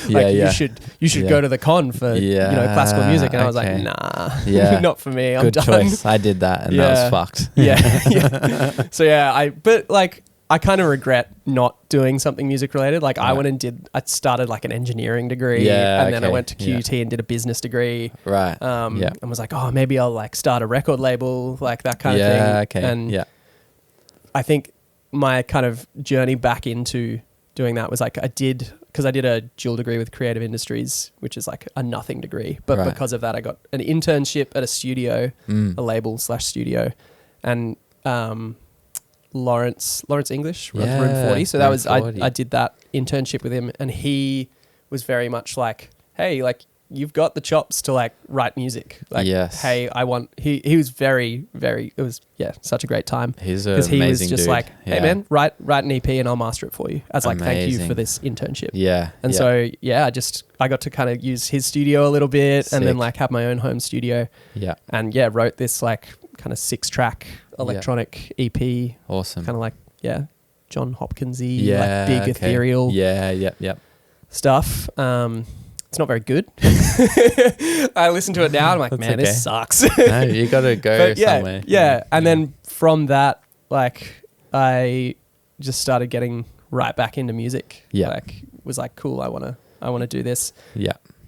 You should go to the con for you know, classical music. And I was like, nah, not for me. I'm done. Choice. I did that and that was fucked. So but like I kind of regret not doing something music related. Like I started like an engineering degree and then I went to QUT and did a business degree. And was like, oh, maybe I'll like start a record label, like that kind of thing. And I think my kind of journey back into doing that was like because I did a dual degree with creative industries, which is like a nothing degree. But because of that, I got an internship at a studio, a label / studio. And Lawrence English runs Room 40. So that was, I did that internship with him, and he was very much like, hey, like you've got the chops to like write music. Like, hey, I want, he was very, very, it was, such a great time. He's an amazing dude. He was just like, hey man, write an EP and I'll master it for you. As like, thank you for this internship. And so, I got to kind of use his studio a little bit and then like have my own home studio. And wrote this like kind of 6-track electronic EP. Awesome. Kind of like, John Hopkins-y, like big ethereal stuff. It's not very good. I listen to it now and I'm like, man, this sucks. No, you got to go somewhere. And then from that, like I just started getting right back into music. Like was like, cool, I want to do this.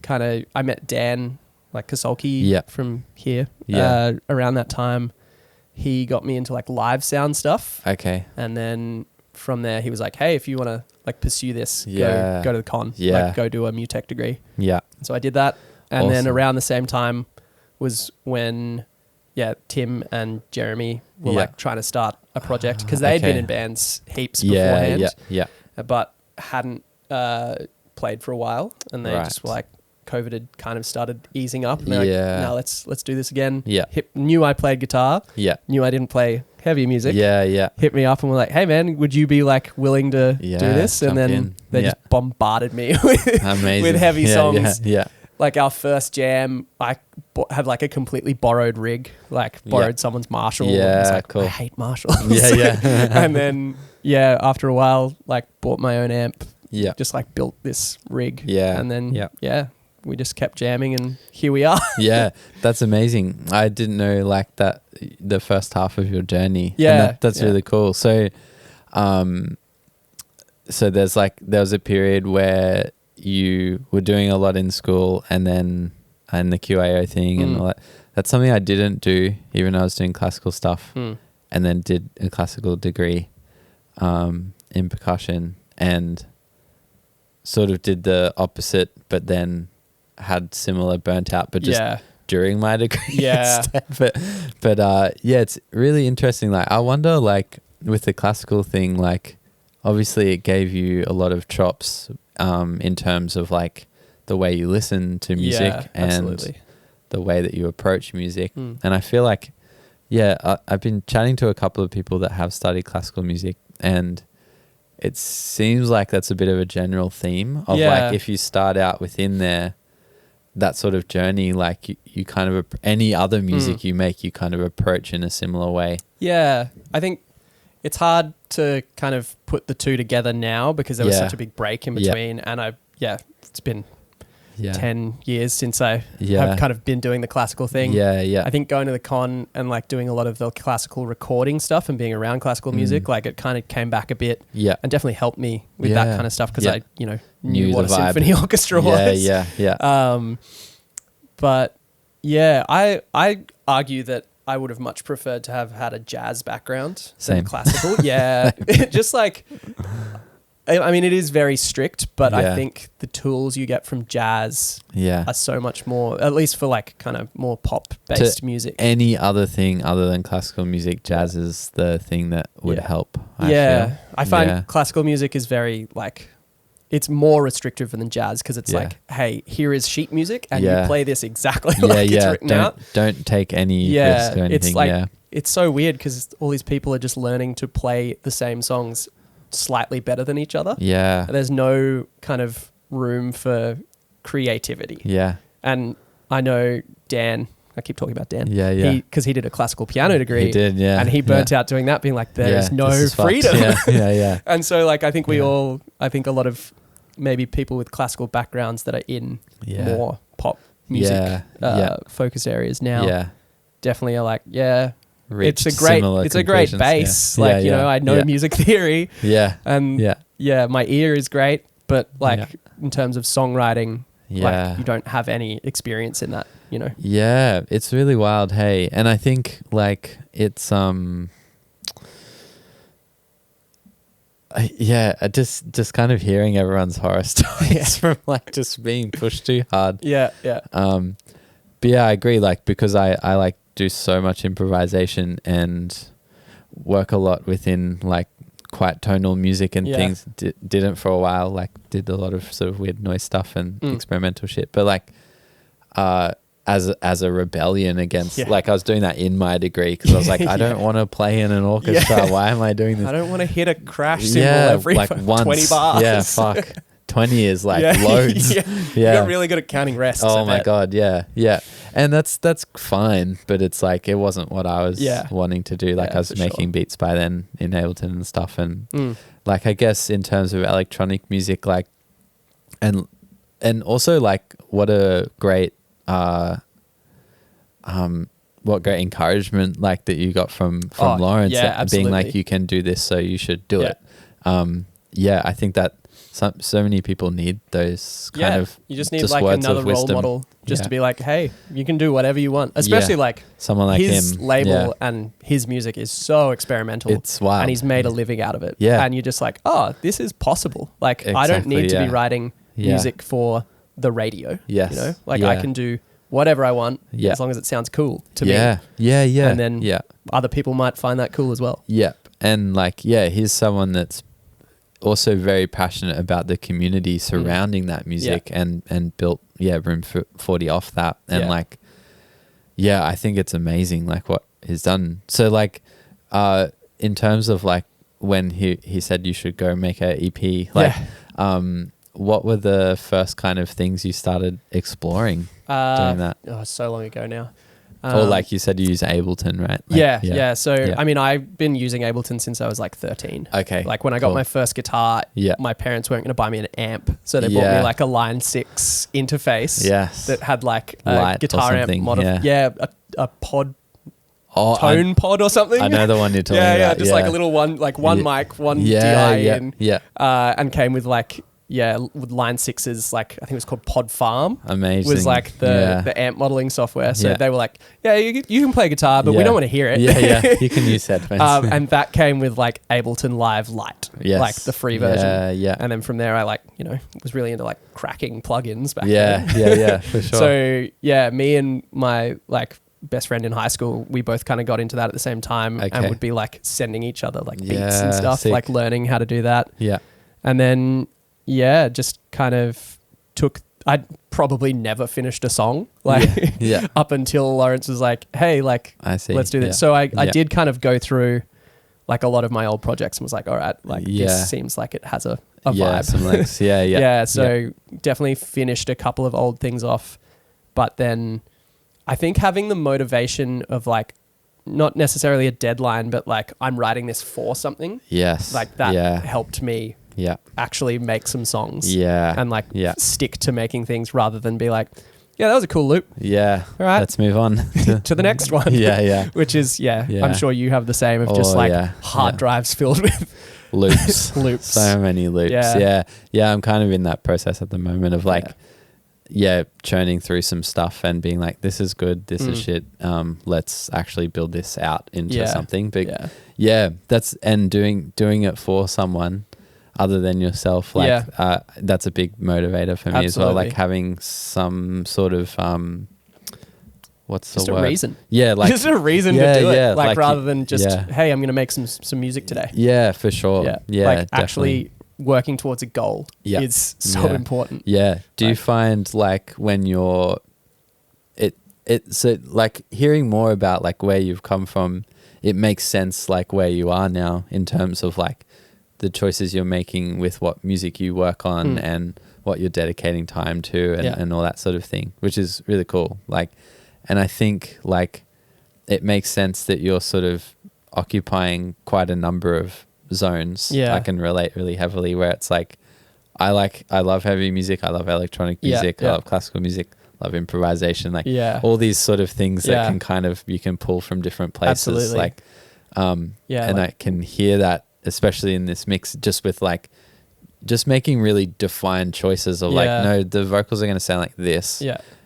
Kind of, I met Dan, like Kasolki from here around that time. He got me into like live sound stuff. And then from there he was like, hey, if you want to like pursue this, go to the con, like go do a MUTech degree. So I did that. And then around the same time was when Tim and Jeremy were like trying to start a project because they'd been in bands heaps beforehand, but hadn't played for a while, and they just were like, COVID had kind of started easing up, and they're like, no, let's do this again. Knew I played guitar. Knew I didn't play heavy music. Hit me up and were like, hey man, would you be like willing to do this? And then they just bombarded me with heavy songs. Like our first jam, I had like a completely borrowed rig, like borrowed someone's Marshall. I was like, cool. I hate Marshall. And then yeah, after a while, like bought my own amp. Yeah. Just like built this rig. Yeah. And then, we just kept jamming and here we are. Yeah. That's amazing. I didn't know like that the first half of your journey. Yeah. And that's really cool. So, so there was a period where you were doing a lot in school and then and the QAO thing and all that. That's something I didn't do even though I was doing classical stuff and then did a classical degree in percussion and sort of did the opposite but then had similar burnt out but just during my degree instead. But it's really interesting. Like I wonder like with the classical thing, like obviously it gave you a lot of chops in terms of like the way you listen to music and the way that you approach music. And I feel like, I've been chatting to a couple of people that have studied classical music and it seems like that's a bit of a general theme of like if you start out within that sort of journey, like you kind of, any other music you make, you kind of approach in a similar way. Yeah. I think it's hard to kind of put the two together now because there was such a big break in between and it's been 10 years since I have kind of been doing the classical thing. I think going to the con and like doing a lot of the classical recording stuff and being around classical music, like it kind of came back a bit and definitely helped me with that kind of stuff because I, knew what a symphony orchestra was. But I argue that I would have much preferred to have had a jazz background than classical. Just like, I mean, it is very strict, but I think the tools you get from jazz are so much more, at least for like kind of more pop-based music. Any other thing other than classical music, jazz is the thing that would help. I find classical music is very like, it's more restrictive than jazz because it's like, hey, here is sheet music and you play this exactly like it's written out. Don't take any risk or anything. It's like, it's so weird because all these people are just learning to play the same songs slightly better than each other. There's no kind of room for creativity. And I know Dan, I keep talking about Dan. Because he did a classical piano degree. He did, and he burnt out doing that, being like, there's no freedom. And so like, I think I think a lot of maybe people with classical backgrounds that are in more pop music focused areas now definitely are like, it's a great base. Like, I know music theory. And my ear is great, but like in terms of songwriting, like you don't have any experience in that, it's really wild. Hey. And I think like it's, just kind of hearing everyone's horror stories from like just being pushed too hard. But I agree. Like, because I like do so much improvisation and work a lot within like quite tonal music and things. Didn't for a while, like did a lot of sort of weird noise stuff and experimental shit. But like, as a rebellion against, like I was doing that in my degree because I was like, I don't want to play in an orchestra. Why am I doing this? I don't want to hit a crash cymbal every like 20 bars. 20 is like loads. You got really good at counting rests. Oh my God. And that's fine, but it's like, it wasn't what I was wanting to do. Like I was making beats by then in Ableton and stuff. And like, I guess in terms of electronic music, like, and also like what a great, what great encouragement like that you got from Lawrence being like, you can do this, so you should do it. I think that so many people need those kind of, you just need like another role model just to be like, hey, you can do whatever you want, especially like someone like his him. label and his music is so experimental. It's wild. And he's made a living out of it. And you're just like, oh, this is possible. Like I don't need to be writing music for the radio. Like I can do whatever I want as long as it sounds cool to me. And then other people might find that cool as well. And like, he's someone that's also very passionate about the community surrounding that music and built Room 40 off that. And like, I think it's amazing like what he's done. So like, in terms of like when he said you should go make a EP, like, what were the first kind of things you started exploring doing that? Oh, so long ago now. Or like you said, you use Ableton, right? Like, So, I mean, I've been using Ableton since I was like 13. Okay. Like when I got my first guitar, my parents weren't going to buy me an amp. So they bought me like a Line 6 interface that had like a guitar amp model. Yeah, a pod. Tone pod or something. I know the one you're talking about. Yeah, just like a little one, like one mic, one DI in. Yeah. And came with like, with Line 6's, like, I think it was called Pod Farm. Amazing. Was like the amp modeling software. So they were like, you can play guitar, but we don't want to hear it. You can use headphones. And that came with like Ableton Live Lite, like the free version. And then from there, I like, was really into like cracking plugins back then. Yeah, for sure. So me and my like best friend in high school, we both kind of got into that at the same time and would be like sending each other like beats and stuff, like learning how to do that. Yeah. And then, just kind of I'd probably never finished a song, like up until Lawrence was like, hey, like, let's do this. Yeah. So I did kind of go through like a lot of my old projects and was like, all right, like this seems like it has a vibe. Some links. So definitely finished a couple of old things off, but then I think having the motivation of like, not necessarily a deadline, but like I'm writing this for something. Yes. Like that helped me actually make some songs. And like stick to making things rather than be like, that was a cool loop. Yeah. All right. Let's move on to the next one. Which is, I'm sure you have the same of just like hard drives filled with loops. So many loops. Yeah. I'm kind of in that process at the moment of like, churning through some stuff and being like, this is good, this is shit. Let's actually build this out into something. But that's, and doing it for someone other than yourself, like that's a big motivator for me as well. Like having some sort of what's the word? Just a reason. Yeah, like just a reason to do it. Like rather than just hey, I'm going to make some music today. Yeah, for sure. Yeah, like definitely. Actually working towards a goal is so important. Yeah. Do you find like when you're so like hearing more about like where you've come from, it makes sense like where you are now in terms of like the choices you're making with what music you work on and what you're dedicating time to and all that sort of thing, which is really cool. Like, and I think like it makes sense that you're sort of occupying quite a number of zones. I can relate really heavily where it's like I love heavy music, I love electronic music, I love classical music, love improvisation, like all these sort of things that can kind of you can pull from different places. Absolutely. Like and like, I can hear that especially in this mix just with like just making really defined choices of like, no, the vocals are going to sound like this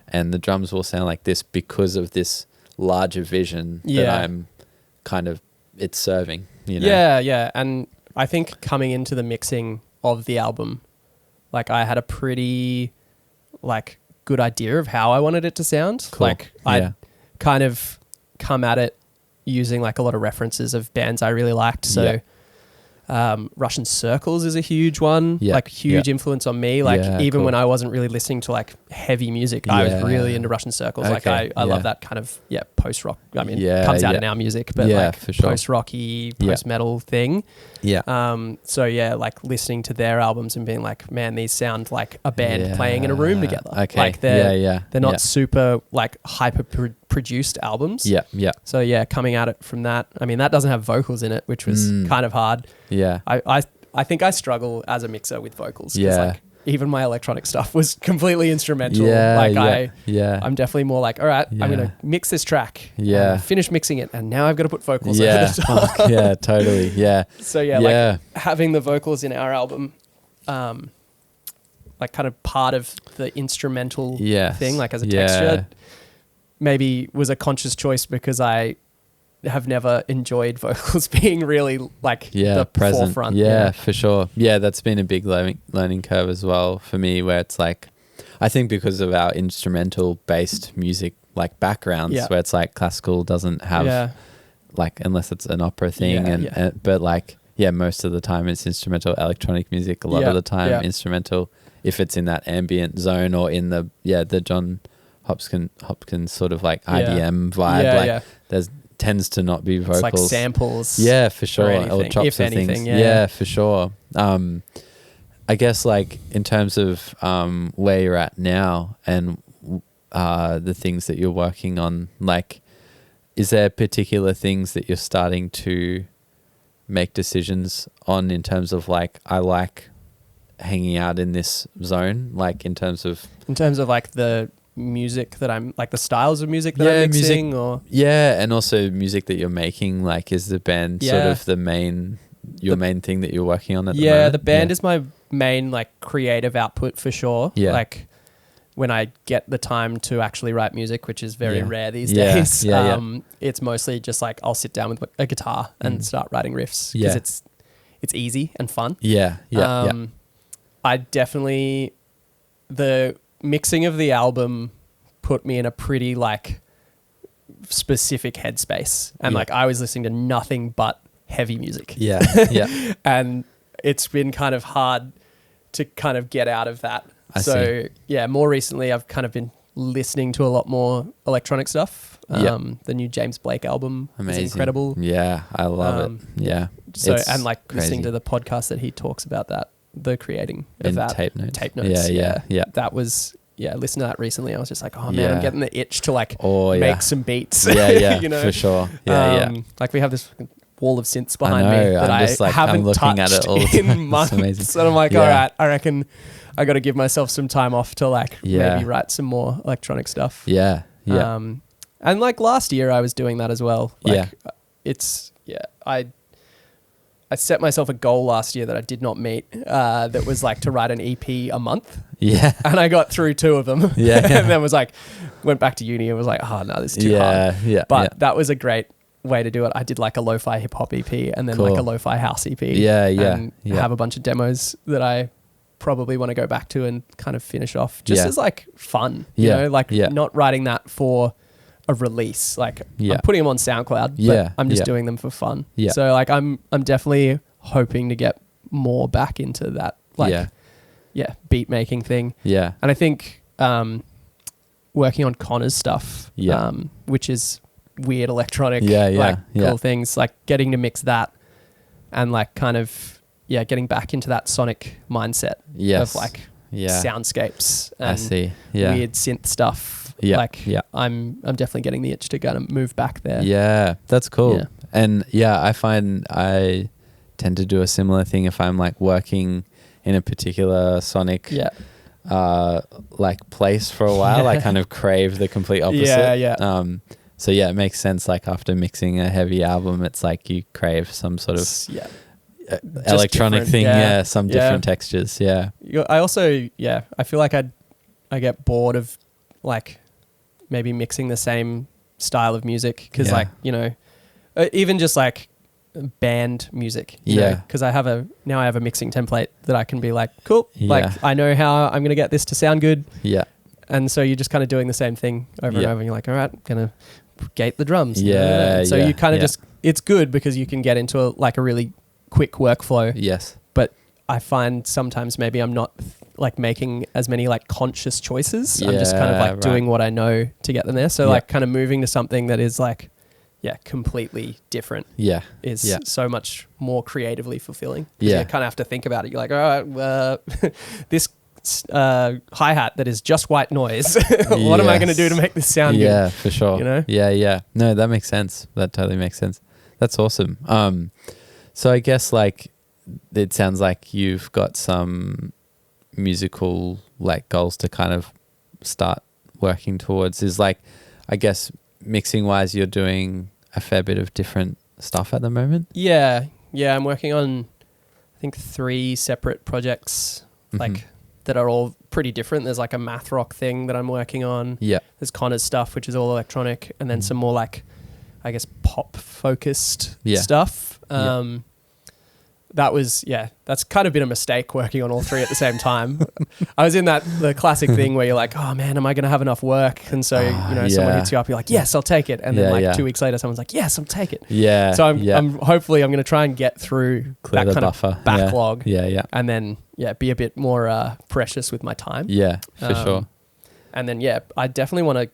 and the drums will sound like this because of this larger vision that I'm kind of it's serving. And I think coming into the mixing of the album, like I had a pretty like good idea of how I wanted it to sound. Cool. Like I kind of come at it using like a lot of references of bands I really liked. So Russian Circles is a huge one, like huge influence on me. Like even when I wasn't really listening to like heavy music, I was really into Russian Circles. Okay. Like I love that kind of post rock. I mean, comes out in our music, but like for sure. Post rocky, post metal thing. So like listening to their albums and being like, man, these sound like a band playing in a room together. Like they're not super like hyper produced albums. So coming at it from that. I mean, that doesn't have vocals in it, which was kind of hard. I think I struggle as a mixer with vocals. Like even my electronic stuff was completely instrumental. I'm definitely more like, all right, I'm going to mix this track. Finish mixing it. And now I've got to put vocals over the top. Totally. So like having the vocals in our album, like kind of part of the instrumental thing, like as a texture, maybe was a conscious choice because I have never enjoyed vocals being really like the present. Forefront. For sure. That's been a big learning curve as well for me, where it's like, I think because of our instrumental based music like backgrounds, where it's like classical doesn't have like, unless it's an opera thing but like most of the time it's instrumental. Electronic music a lot of the time instrumental, if it's in that ambient zone or in the John Hopkins sort of like IDM vibe. There's tends to not be vocals. It's like samples. For sure. Or chops of things. For sure. I guess like in terms of where you're at now and the things that you're working on, like is there particular things that you're starting to make decisions on in terms of like, I like hanging out in this zone, like in terms of like the music that I'm like the styles of music that I'm mixing, or and also music that you're making, like is the band sort of the main thing that you're working on at the moment? The band is my main like creative output for sure. Like when I get the time to actually write music, which is very rare these days, it's mostly just like I'll sit down with a guitar and start writing riffs because it's easy and fun. I definitely, the mixing of the album put me in a pretty like specific headspace, and like I was listening to nothing but heavy music. And it's been kind of hard to kind of get out of that. I see. More recently I've kind of been listening to a lot more electronic stuff. The new James Blake album is incredible. I love it. So and like crazy. Listening to the podcast that he talks about that, the creating of that tape notes. That was listening to that recently. I was just like, oh man, I'm getting the itch to like make some beats. You know, for sure. Like we have this wall of synths behind me that I haven't touched in months. And I'm like, all right, I reckon I got to give myself some time off to like maybe write some more electronic stuff. And like last year I was doing that as well. Like I set myself a goal last year that I did not meet, that was like to write an EP a month. And I got through 2 of them. And then went back to uni and was like, oh no, this is too hard. But that was a great way to do it. I did like a lo-fi hip hop EP and then like a lo-fi house EP. And have a bunch of demos that I probably want to go back to and kind of finish off just as like fun, you know, like not writing that for a release. Like I'm putting them on SoundCloud, but I'm just doing them for fun. So like I'm definitely hoping to get more back into that like beat making thing. And I think working on Connor's stuff, which is weird electronic cool things, like getting to mix that and like kind of getting back into that sonic mindset of like soundscapes and weird synth stuff. I'm definitely getting the itch to kind of move back there. That's cool. And I find I tend to do a similar thing if I'm like working in a particular sonic like place for a while. I kind of crave the complete opposite. So it makes sense, like after mixing a heavy album, it's like you crave some sort of electronic thing, some different textures. I also I feel like I get bored of like maybe mixing the same style of music because like, you know, even just like band music, you know, because I have a mixing template that I can be like, cool, like I know how I'm going to get this to sound good. And so you're just kind of doing the same thing over and over and you're like, all right, I'm going to gate the drums. So you kind of just, it's good because you can get into a really quick workflow. But I find sometimes maybe I'm not like making as many like conscious choices. I'm just kind of like doing what I know to get them there. So like kind of moving to something that is like, completely different is so much more creatively fulfilling. You kind of have to think about it. You're like, all right, this hi-hat that is just white noise. What am I going to do to make this sound good? Yeah, for sure. You know? No, that makes sense. That totally makes sense. That's awesome. So I guess like it sounds like you've got some musical like goals to kind of start working towards. Is like, I guess mixing wise, you're doing a fair bit of different stuff at the moment. I'm working on I think 3 separate projects like that are all pretty different. There's like a math rock thing that I'm working on. There's Connor's stuff, which is all electronic, and then some more like, I guess, pop focused stuff. That was, that's kind of been a mistake working on all 3 at the same time. I was in the classic thing where you're like, oh man, am I going to have enough work? And so, someone hits you up, you're like, yes, I'll take it. And then 2 weeks later, someone's like, yes, I'll take it. So I'm hopefully I'm going to try and get through clear that the kind buffer. Of backlog. And then, be a bit more precious with my time. For sure. And then, I definitely want to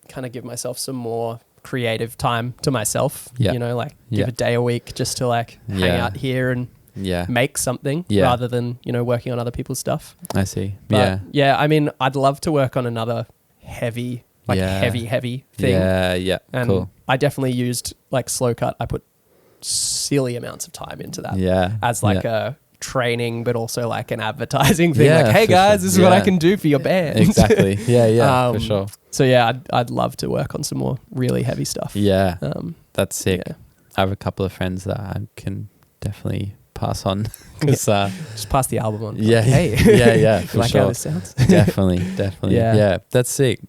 kind of give myself some more creative time to myself, you know, like give a day a week just to like hang out here and make something rather than, you know, working on other people's stuff. I see. But I mean, I'd love to work on another heavy thing. And cool. I definitely used like SLOWCUT. I put silly amounts of time into that. Yeah. As like a training, but also like an advertising thing. Yeah, like, hey guys, this is what I can do for your band. Exactly. Yeah, for sure. So yeah, I'd love to work on some more really heavy stuff. Yeah. That's sick. Yeah. I have a couple of friends that I can definitely pass on. Cause, just pass the album on. Yeah. Like, hey. Yeah, for like sure. how this sounds. Definitely. Yeah. That's sick.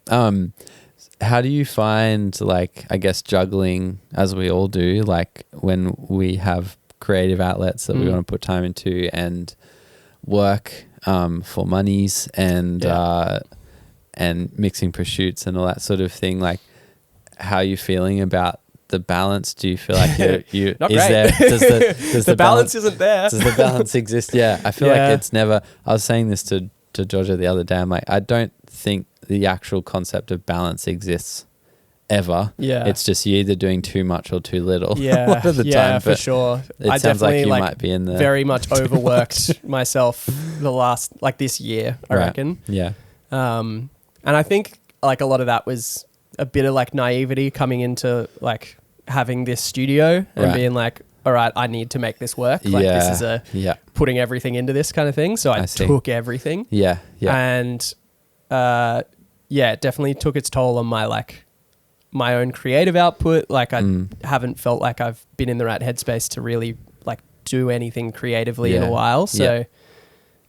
How do you find, like, I guess juggling, as we all do, like when we have creative outlets that we want to put time into and work for monies and mixing pursuits and all that sort of thing, like how are you feeling about the balance? Do you feel like you not is great. there does the balance isn't there? Does the balance exist? Yeah, I feel like it's never. I was saying this to Georgia the other day. I'm like, I don't think the actual concept of balance exists ever. Yeah, it's just you're either doing too much or too little. Yeah, a lot of the time. For sure. It sounds like you might be in there. Very much overworked myself this year, I reckon. Yeah. And I think like a lot of that was a bit of like naivety coming into like having this studio and being like, all right, I need to make this work. Like this is putting everything into this kind of thing. So I took everything. Yeah. And it definitely took its toll on my own creative output. Like I haven't felt like I've been in the right headspace to really like do anything creatively in a while. So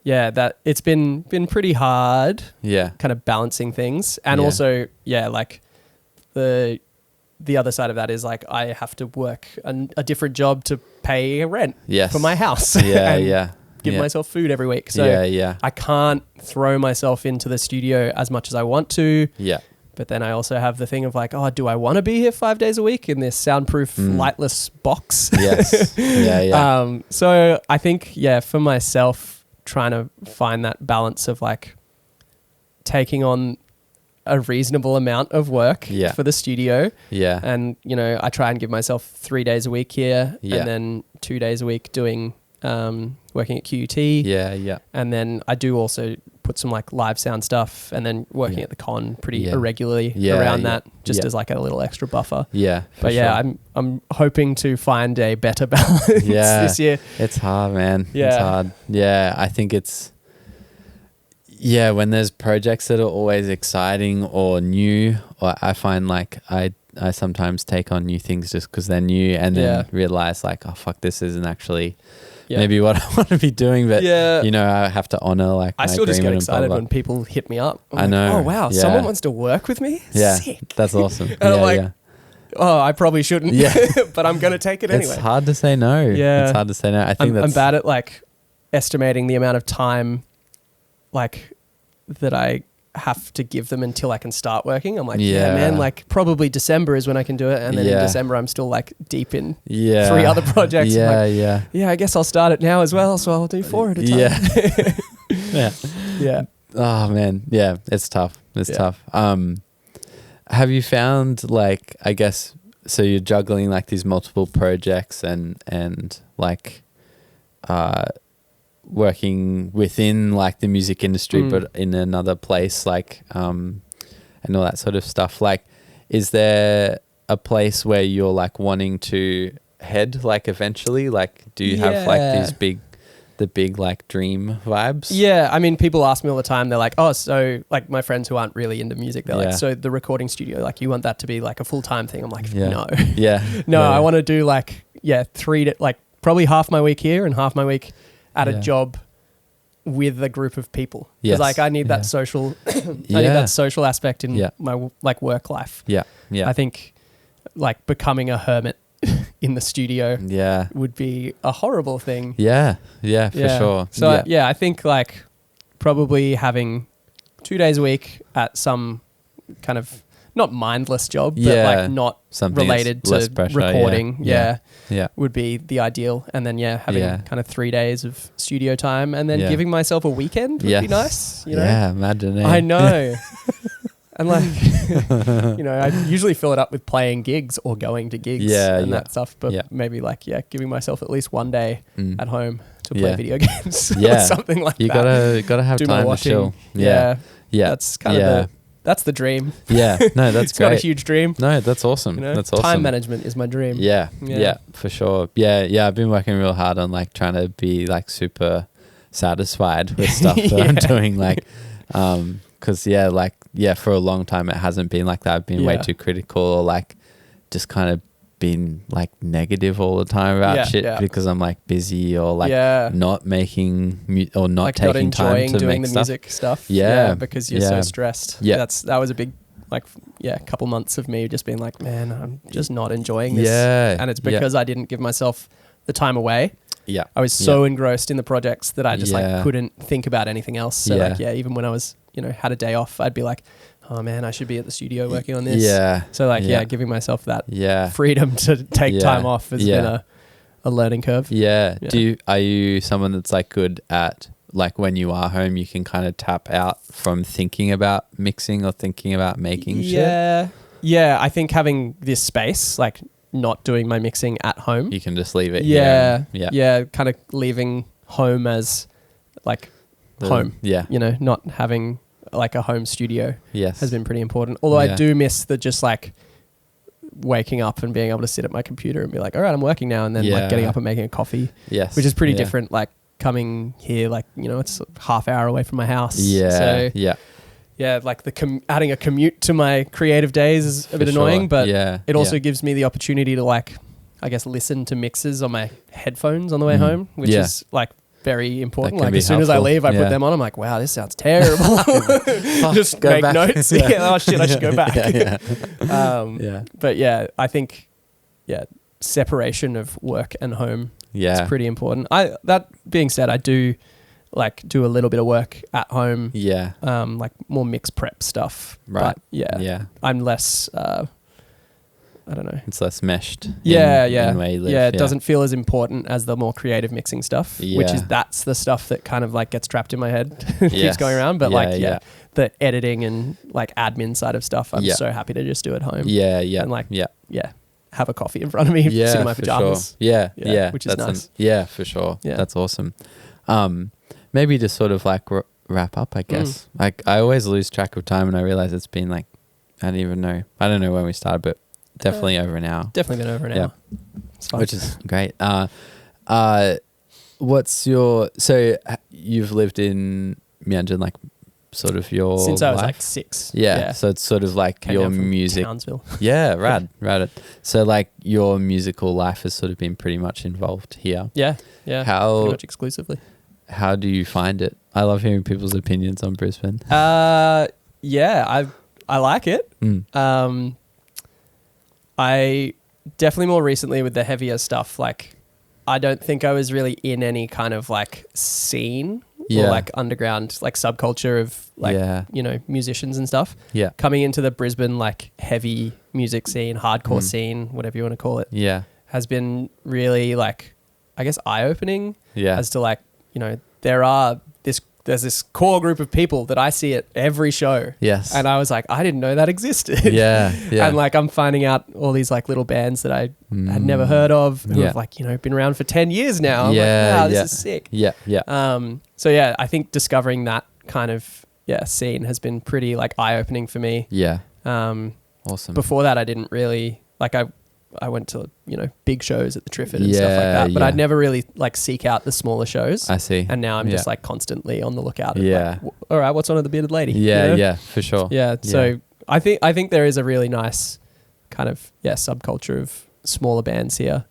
that it's been pretty hard. Yeah. Kind of balancing things. And also, like the other side of that is like I have to work a different job to pay rent for my house. Give myself food every week. So I can't throw myself into the studio as much as I want to. Yeah. But then I also have the thing of like, oh, do I want to be here 5 days a week in this soundproof, lightless box? Yes. So I think, for myself, trying to find that balance of like taking on a reasonable amount of work for the studio. Yeah. And, I try and give myself 3 days a week here and then 2 days a week doing working at QUT. Yeah. And then I do also put some like live sound stuff and then working at the con pretty irregularly around that just as like a little extra buffer. Yeah. But I'm hoping to find a better balance this year. It's hard, man. Yeah. It's hard. Yeah. I think it's when there's projects that are always exciting or new, or I find like I sometimes take on new things just because they're new and then realize like, oh fuck, this isn't actually maybe what I want to be doing, but I have to honor like I still just get excited when people hit me up. I know. Oh wow, someone wants to work with me? Yeah. Sick. That's awesome. And I'm like, oh, I probably shouldn't, but I'm going to take it anyway. It's hard to say no. Yeah. It's hard to say no. I think I'm bad at like estimating the amount of time like that I have to give them until I can start working. I'm like, man, like probably December is when I can do it. And then in December, I'm still like deep in 3 other projects. Yeah, I guess I'll start it now as well. So I'll do 4 at a time. Yeah. Oh man. Yeah. It's tough. It's tough. Have you found like, I guess, so you're juggling like these multiple projects and like, working within like the music industry but in another place like and all that sort of stuff, like is there a place where you're like wanting to head like eventually, like do you have like these big like dream vibes? I mean people ask me all the time, they're like, oh, so like my friends who aren't really into music, they're like, so the recording studio, like you want that to be like a full-time thing? I'm like, no. I want to do like 3 to like probably half my week here and half my week at a job with a group of people. Because like I need that social I need that social aspect in my like work life. I think like becoming a hermit in the studio would be a horrible thing. For sure. So I think like probably having 2 days a week at some kind of not mindless job, but like not something related to pressure, recording. Would be the ideal. And then having kind of 3 days of studio time and then giving myself a weekend would be nice. You know? Yeah, imagine. I know. And like, I usually fill it up with playing gigs or going to gigs and that stuff. But maybe like, giving myself at least 1 day at home to play video games or something like that. You gotta have do time to chill. That's kind of that's the dream. Yeah, no, that's it's great. not a huge dream. No, that's awesome. You know? That's awesome. Time management is my dream. Yeah, for sure. Yeah. I've been working real hard on like trying to be like super satisfied with stuff that I'm doing. Like, because for a long time it hasn't been like that. I've been way too critical, or like just kind of been like negative all the time about shit because I'm like busy, or like not making or not like taking not time to doing make the music stuff. Because you're so stressed. That was a big couple months of me just being like, man, I'm just not enjoying this. And it's because I didn't give myself the time away. I was so engrossed in the projects that I just like couldn't think about anything else. So even when I was had a day off, I'd be like, oh man, I should be at the studio working on this. So giving myself that freedom to take time off has been a learning curve. Are you someone that's like good at, like when you are home, you can kind of tap out from thinking about mixing or thinking about making shit? I think having this space, like not doing my mixing at home, you can just leave it kind of leaving home as like home, not having like a home studio has been pretty important. Although I do miss the just like waking up and being able to sit at my computer and be like, all right, I'm working now, and then like getting up and making a coffee, which is pretty different. Like coming here, like it's a half hour away from my house. Like adding a commute to my creative days is a bit annoying, but it also gives me the opportunity to like, I guess, listen to mixes on my headphones on the way home, which is like very important. Like as soon as I leave, I put them on. I'm like, wow, this sounds terrible. Just make notes. Oh shit, I should go back. But I think separation of work and home is pretty important. That being said, I do do a little bit of work at home. Like more mix prep stuff. Right. But I'm less I don't know. It's less meshed. In where you live. It doesn't feel as important as the more creative mixing stuff, which is that's the stuff that kind of like gets trapped in my head, keeps going around. But the editing and like admin side of stuff, I'm so happy to just do at home. And have a coffee in front of me, sit in my pajamas. Sure. Which is nice. For sure. Yeah. That's awesome. Maybe to sort of like wrap up, I guess. Like I always lose track of time, and I realize it's been like, I don't know when we started, but definitely over an hour. Definitely been over an hour. It's fun. Which is great. So you've lived in Meanjin like sort of your since I was life? like 6. So it's sort of like your music. Townsville. Rad. So like your musical life has sort of been pretty much involved here. How pretty much exclusively. How do you find it? I love hearing people's opinions on Brisbane. I like it. I definitely more recently with the heavier stuff, like I don't think I was really in any kind of like scene or like underground like subculture of like musicians and stuff. Coming into the Brisbane like heavy music scene, hardcore scene, whatever you want to call it, has been really like, I guess, eye-opening as to like, there's this core group of people that I see at every show. And I was like, I didn't know that existed. And like, I'm finding out all these like little bands that I had never heard of who have like, been around for 10 years now. I'm like, wow, this is sick. So I think discovering that kind of, scene has been pretty like eye-opening for me. Awesome. Before that, I didn't really, like I went to, big shows at the Triffid and stuff like that, but I'd never really like seek out the smaller shows. I see. And now I'm just like constantly on the lookout. Like, all right, what's on at the Bearded Lady? For sure. So I think there is a really nice kind of, subculture of smaller bands here.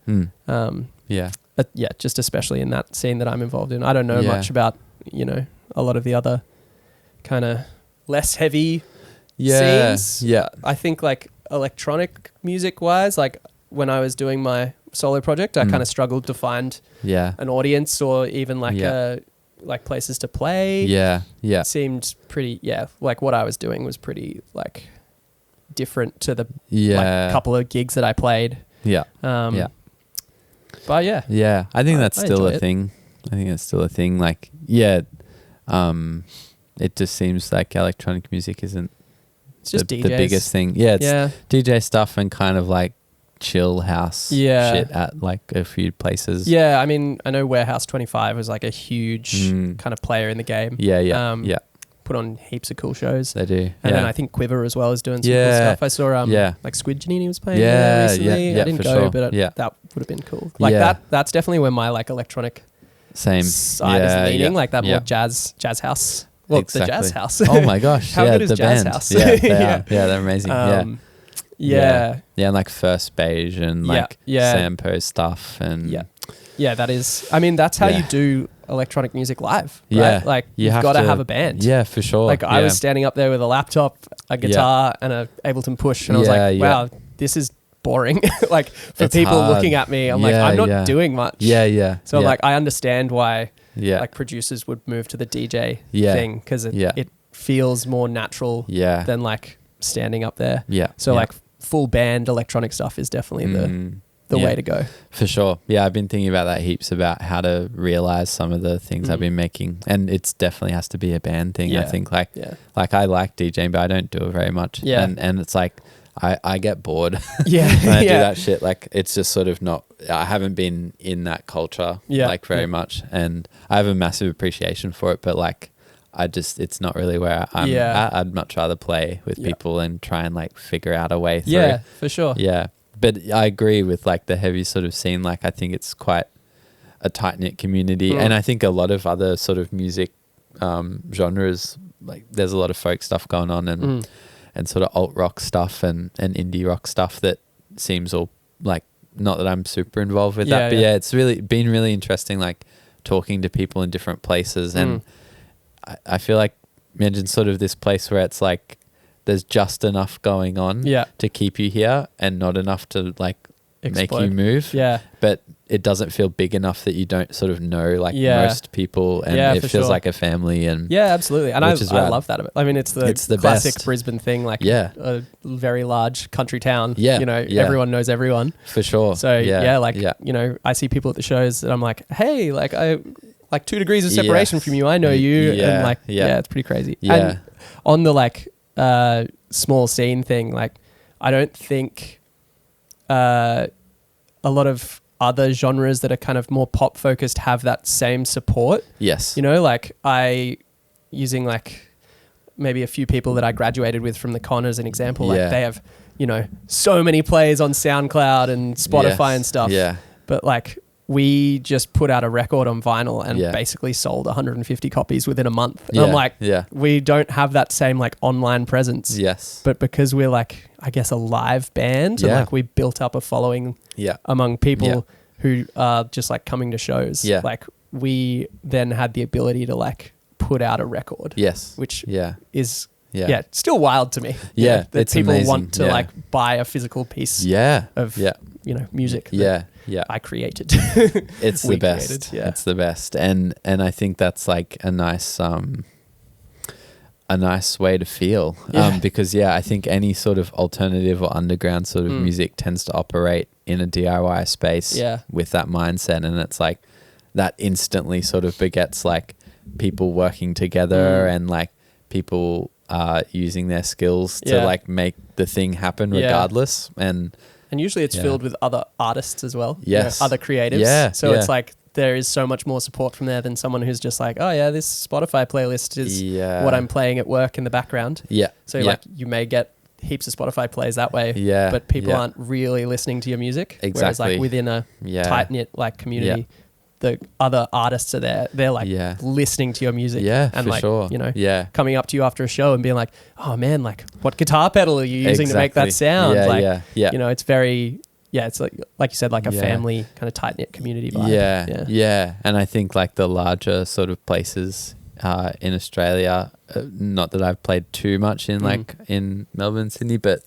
Just especially in that scene that I'm involved in. I don't know much about, a lot of the other kind of less heavy scenes. I think like electronic music wise, like when I was doing my solo project, I kind of struggled to find an audience or even like places to play. It seemed pretty, like what I was doing was pretty like different to the like couple of gigs that I played. But I think that's still a thing. I think it's still a thing. Like, it just seems like electronic music isn't just the biggest thing. It's DJ stuff and kind of like chill house shit at like a few places. I mean, I know Warehouse 25 was like a huge kind of player in the game. put on heaps of cool shows. They do. And then I think Quiver as well is doing some cool stuff. I saw like Squid Janini was playing there recently. I didn't go, but that would have been cool. Like that's definitely where my like electronic side is leaning, like that more jazz house. Well, the Jazz House. Oh my gosh. How good is the Jazz band. House? Yeah, they are. Yeah, they're amazing. Yeah, and like First Beige and like Sampo stuff and that is. I mean, that's how you do electronic music live. Right? Like you've got to have a band. Yeah, for sure. Like I was standing up there with a laptop, a guitar, and a Ableton Push, and I was like, wow, this is boring. Like for it's people hard. Looking at me, I'm like, I'm not doing much. So I'm like, I understand why. Like producers would move to the DJ thing because it feels more natural than like standing up there. So like full band electronic stuff is definitely the way to go. For sure. Yeah, I've been thinking about that heaps about how to realize some of the things I've been making, and it's definitely has to be a band thing. I think like I like DJing, but I don't do it very much. And it's like I get bored when I do that shit. Like it's just sort of not, I haven't been in that culture like very much, and I have a massive appreciation for it, but like it's not really where I'm at. I'd much rather play with people and try and like figure out a way through. Yeah, for sure. Yeah. But I agree with like the heavy sort of scene. Like I think it's quite a tight-knit community, and I think a lot of other sort of music genres, like there's a lot of folk stuff going on and sort of alt rock stuff and indie rock stuff that seems all like, not that I'm super involved with that, but it's really been really interesting, like talking to people in different places. And I feel like Meanjin's sort of this place where it's like there's just enough going on to keep you here and not enough to like make you move. But it doesn't feel big enough that you don't sort of know like most people, and it feels like a family. And absolutely. And I love that of it. I mean, it's the classic best. Brisbane thing, like a very large country town. You know, everyone knows everyone. For sure. So you know, I see people at the shows and I'm like, hey, like I like 2 degrees of separation from you. I know you. And like, it's pretty crazy. And on the like small scene thing, like I don't think a lot of other genres that are kind of more pop focused have that same support. Yes. You know, like using like maybe a few people that I graduated with from the con as an example, like they have, you know, so many plays on SoundCloud and Spotify and stuff. But like we just put out a record on vinyl and basically sold 150 copies within a month. And I'm like, we don't have that same like online presence. But because we're like, I guess, a live band and like we built up a following among people who are just like coming to shows. Like we then had the ability to like put out a record. Which is still wild to me. That it's people amazing. Want to like buy a physical piece of you know, music. I created. It's the best. It's the best. And I think that's like a nice way to feel. Because I think any sort of alternative or underground sort of music tends to operate in a DIY space with that mindset, and it's like that instantly sort of begets like people working together and like people using their skills to like make the thing happen regardless. And usually it's filled with other artists as well. You know, other creatives. So it's like there is so much more support from there than someone who's just like, oh yeah, this Spotify playlist is what I'm playing at work in the background. So like you may get heaps of Spotify plays that way, but people aren't really listening to your music. Whereas like within a tight-knit like community, the other artists are there. They're like listening to your music and like, you know, coming up to you after a show and being like, oh man, like what guitar pedal are you using to make that sound? You know, it's very, it's like you said, like a family kind of tight knit community vibe. And I think like the larger sort of places in Australia, not that I've played too much in like in Melbourne, Sydney, but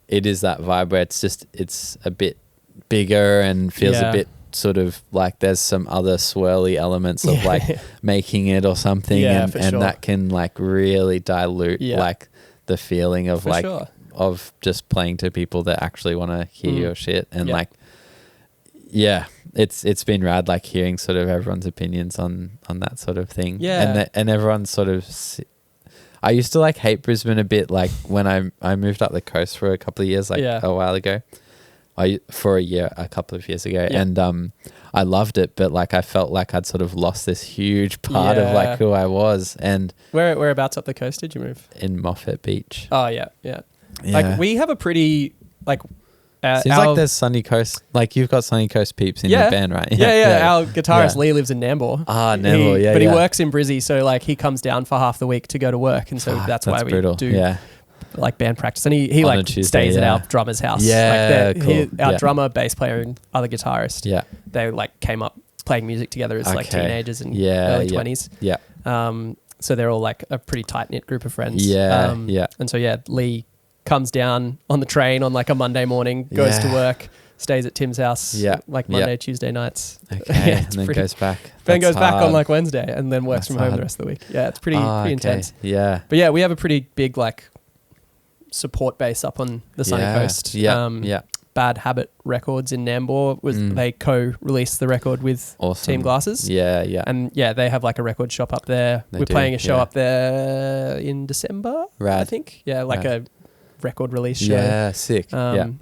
it is that vibe where it's a bit bigger and feels a bit sort of like there's some other swirly elements of like making it or something, and that can like really dilute like the feeling of of just playing to people that actually want to hear your shit. And like it's been rad like hearing sort of everyone's opinions on that sort of thing. And everyone sort of I used to like hate Brisbane a bit, like when I moved up the coast for a couple of years, like a while ago. for a year, a couple of years ago, and I loved it, but like I felt like I'd sort of lost this huge part of like who I was. And whereabouts up the coast did you move? In Moffat Beach. Oh yeah. Like we have a pretty like. Seems like there's Sunny Coast, like you've got Sunny Coast peeps in your band, right? Yeah. Our guitarist Lee lives in Nambour. Nambour, But he works in Brizzy, so like he comes down for half the week to go to work, and so that's why we do like band practice. And he like stays at our drummer's house. Yeah, cool. Our drummer, bass player, and other guitarist. They like came up playing music together as like teenagers and early 20s. Yeah. So they're all like a pretty tight knit group of friends. And so Lee comes down on the train on like a Monday morning, goes to work, stays at Tim's house like Monday, Tuesday nights. Okay, and then goes back. Then goes back on like Wednesday and then works from home the rest of the week. Yeah, it's pretty intense. Yeah. But yeah, we have a pretty big like support base up on the Sunny Coast. Bad Habit Records in Nambour they co-released the record with Team Glasses. And they have like a record shop up there. We're playing a show up there in December, I think. Yeah, like a record release show. Yeah, sick. And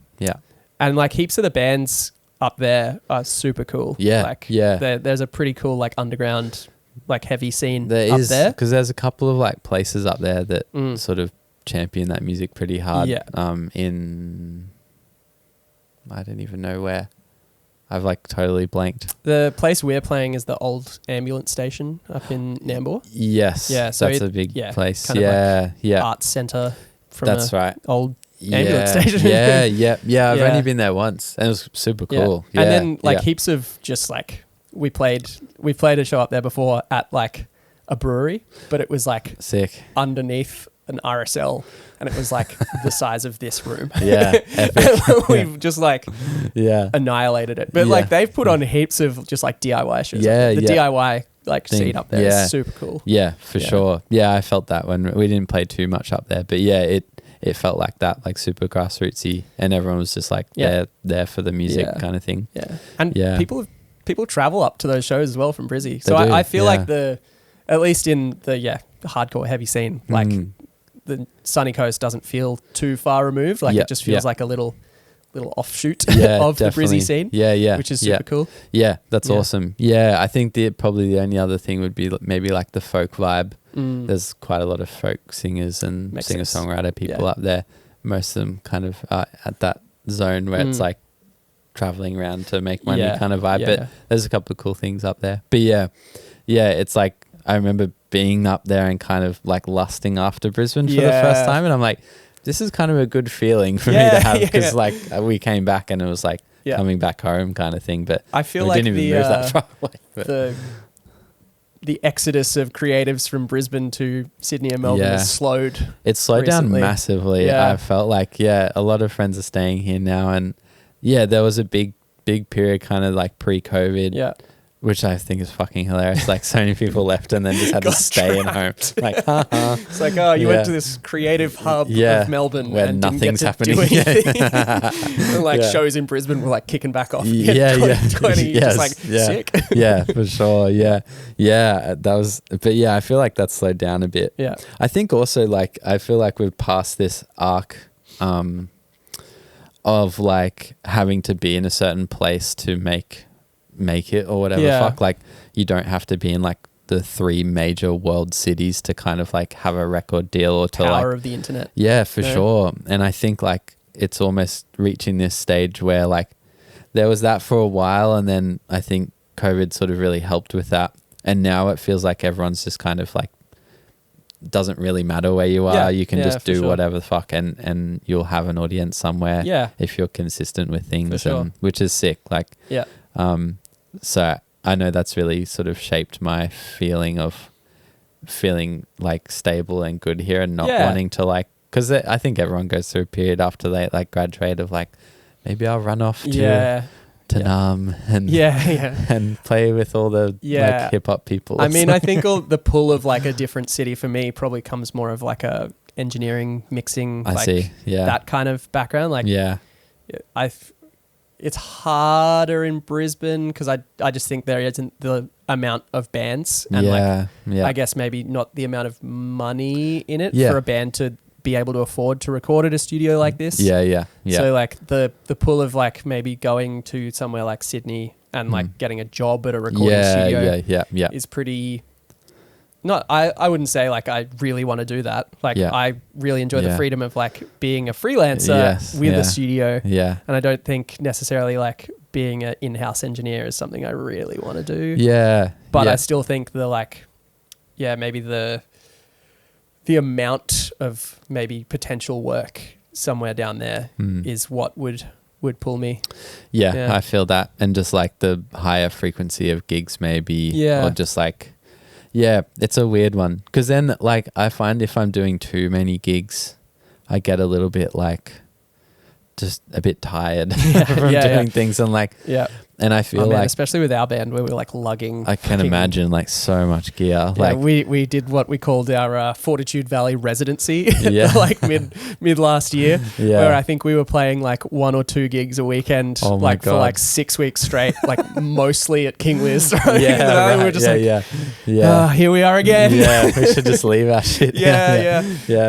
like heaps of the bands up there are super cool. There's a pretty cool like underground like heavy scene up there. Because there's a couple of like places up there that sort of champion that music pretty hard. In I don't even know where. I've like totally blanked. The place we're playing is the old ambulance station up in Nambour. Yes. Yeah, so that's a big place. Kind of like arts centre from old ambulance station. I've only been there once and it was super cool. And then like heaps of just like we've played a show up there before at like a brewery, but it was like sick underneath an RSL and it was like the size of this room. We've just like annihilated it. But like they've put on heaps of just like DIY shows. The DIY like scene up there is super cool. Yeah, for sure. Yeah, I felt that when we didn't play too much up there, but it felt like that, like super grassrootsy, and everyone was just like there for the music kind of thing. And people travel up to those shows as well from Brizzy. So I feel like at least in the hardcore heavy scene, like the Sunny Coast doesn't feel too far removed. Like it just feels like a little offshoot of the Brizzy scene. Which is super cool. Yeah, that's awesome. Yeah, I think probably the only other thing would be maybe like the folk vibe. There's quite a lot of folk singers and singer-songwriter people up there. Most of them kind of are at that zone where it's like traveling around to make money kind of vibe. But there's a couple of cool things up there. But yeah, it's like I remember being up there and kind of like lusting after Brisbane for the first time, and I'm like, this is kind of a good feeling for me to have, because like we came back and it was like coming back home kind of thing. But I feel like didn't even move that far away. The exodus of creatives from Brisbane to Sydney and Melbourne has slowed. It's slowed recently. Down massively. I felt like a lot of friends are staying here now, and there was a big period kind of like pre-COVID. Which I think is fucking hilarious. Like so many people left and then just had to stay at home. Like, it's like, you went to this creative hub of Melbourne where and nothing's happening. And like shows in Brisbane were like kicking back off. 20, yes, just like sick. For sure. That was. But I feel like that's slowed down a bit. I think also like I feel like we've passed this arc of like having to be in a certain place to make it or whatever like you don't have to be in like the 3 major world cities to kind of like have a record deal or to power of the internet. For sure. And I think like it's almost reaching this stage where like there was that for a while, and then I think COVID sort of really helped with that, and now it feels like everyone's just kind of like doesn't really matter where you are. You can just do whatever the fuck and you'll have an audience somewhere if you're consistent with things, and which is sick. Like so I know that's really sort of shaped my feeling like stable and good here, and not wanting to like, because I think everyone goes through a period after they like graduate of like, maybe I'll run off to Nam and and play with all the like hip hop people. I mean, I think the pull of like a different city for me probably comes more of like a engineering mixing. I see. That kind of background. Like it's harder in Brisbane because I just think there isn't the amount of bands and I guess maybe not the amount of money in it for a band to be able to afford to record at a studio like this. Yeah. So like the pull of like maybe going to somewhere like Sydney and like getting a job at a recording studio is pretty. Not, I wouldn't say like I really want to do that. Like I really enjoy the freedom of like being a freelancer with a studio. Yeah. And I don't think necessarily like being an in-house engineer is something I really want to do. Yeah. But I still think the like, maybe the amount of maybe potential work somewhere down there is what would pull me. Yeah, I feel that. And just like the higher frequency of gigs maybe. Or just like, it's a weird one. Because then like I find if I'm doing too many gigs, I get a little bit like just a bit tired from doing things and like and I feel like especially with our band where we're like lugging I can imagine like so much gear. Like we did what we called our Fortitude Valley residency like mid last year where I think we were playing like 1 or 2 gigs a weekend for like 6 weeks straight, like mostly at King Liz. Right? We're just here we are again. We should just leave our shit.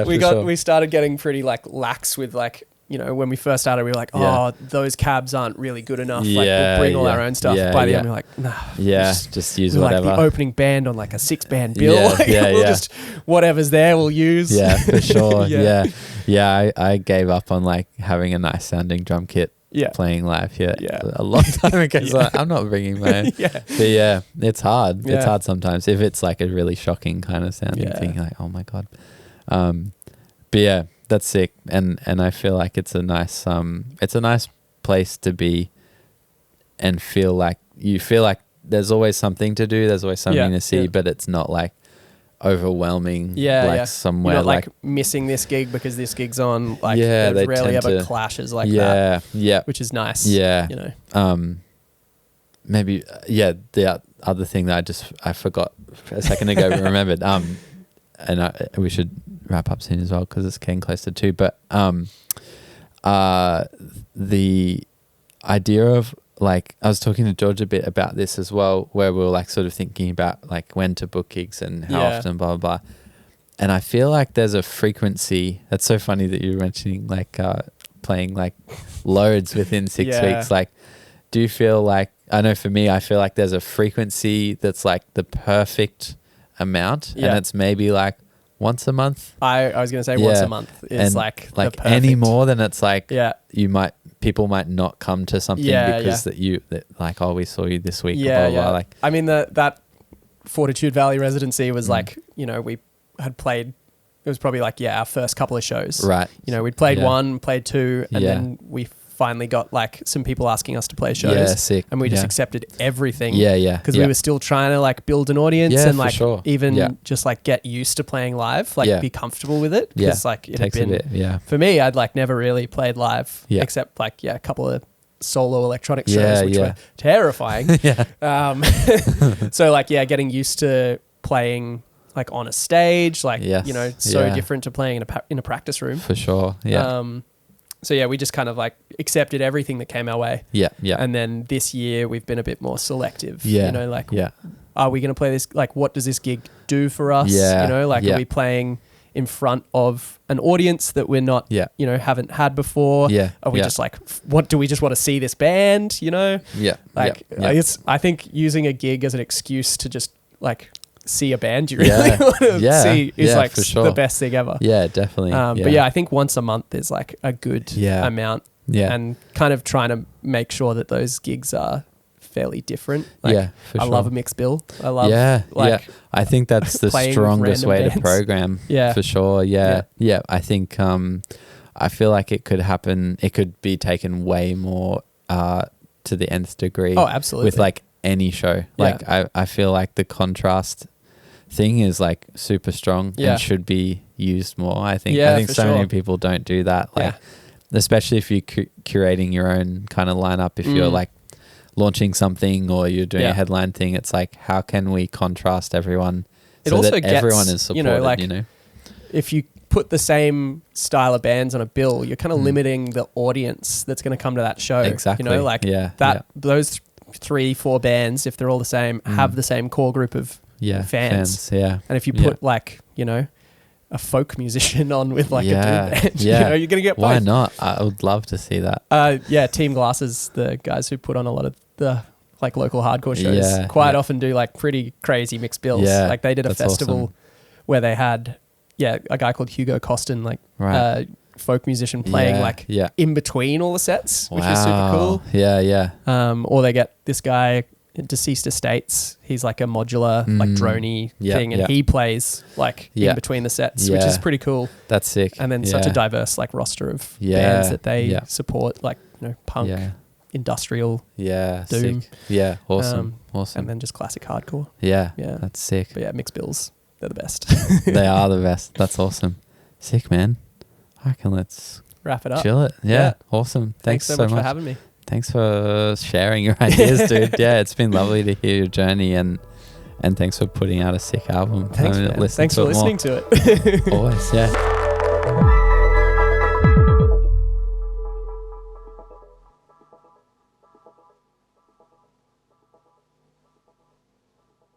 We started getting pretty like lax with like, you know, when we first started, we were like, those cabs aren't really good enough. Like, we'll bring all our own stuff. By the end, we're like, nah. Just use whatever. Like the opening band on like a 6-band bill. We'll just, whatever's there, we'll use. Yeah, for sure. I gave up on like having a nice sounding drum kit playing live a long time ago. So I'm not bringing my own. But it's hard. It's hard sometimes. If it's like a really shocking kind of sounding thing, like, oh my God. But that's sick, and I feel like it's a nice place to be, and feel like there's always something to do, there's always something to see, but it's not like overwhelming. Somewhere you're not like missing this gig because this gig's on. Like there's rarely ever clashes like that. Which is nice. You know. Maybe the other thing that I forgot a second ago, but remembered. And we should wrap up soon as well because it's getting close to 2. But the idea of like, I was talking to George a bit about this as well, where we were like sort of thinking about like when to book gigs and how often, blah, blah, blah. And I feel like there's a frequency. That's so funny that you're mentioning like playing like loads within 6 weeks. Like, do you feel like, I know for me, I feel like there's a frequency that's like the perfect amount, and it's maybe like once a month. I was going to say once a month is and like any more than it's like people might not come to something because that like, oh, we saw you this week, blah, blah. Like, I mean that Fortitude Valley residency was like, you know, we had played, it was probably like our first couple of shows, right? You know, we'd played 1, played 2, and then we finally got like some people asking us to play shows, sick. And we just accepted everything, because we were still trying to like build an audience and like even just like get used to playing live, like be comfortable with it, because like it takes had been a bit, for me, I'd like never really played live except like a couple of solo electronic shows which were terrifying. So like getting used to playing like on a stage, like you know, so different to playing in a practice room for sure. So we just kind of like accepted everything that came our way. And then this year we've been a bit more selective. You know, like, are we going to play this? Like, what does this gig do for us? You know, like, are we playing in front of an audience that we're not, you know, haven't had before? Are we just like, what do we just want to see this band? You know? I think using a gig as an excuse to just like see a band you really want to see is like the best thing ever. Definitely. But I think once a month is like a good amount. And kind of trying to make sure that those gigs are fairly different. Like, I love a mixed bill. I love I think that's the strongest way to program. For sure. I think I feel like it could happen, it could be taken way more to the nth degree. Oh, absolutely. With like any show. Like I feel like the contrast thing is like super strong and should be used more. I think so many people don't do that. Like especially if you're curating your own kind of lineup, if you're like launching something or you're doing a headline thing, it's like, how can we contrast everyone so that everyone is supported, you know, like, if you put the same style of bands on a bill, you're kind of limiting the audience that's going to come to that show. Exactly. You know, like those 3-4 bands, if they're all the same, have the same core group of fans. And if you put like, you know, a folk musician on with like a doom band. Yeah. You're gonna get both. Why not? I would love to see that. Team Glasses, the guys who put on a lot of the like local hardcore shows, often do like pretty crazy mixed bills. Like they did a festival where they had a guy called Hugo Costin, like folk musician playing in between all the sets, which is super cool. Or they get this guy, Deceased Estates. He's like a modular like droney thing, and he plays like in between the sets, which is pretty cool. That's sick. And then such a diverse like roster of bands that they support, like punk, industrial, doom. Sick. Yeah, awesome. And then just classic hardcore. Yeah, that's sick. But mixed bills, they're the best. They are the best. That's awesome. Sick, man. I reckon let's wrap it up. Chill it. Yeah. Awesome. Thanks so much for having me. Thanks for sharing your ideas, dude. Yeah, it's been lovely to hear your journey, and thanks for putting out a sick album. Thanks for listening to it. Always, yeah.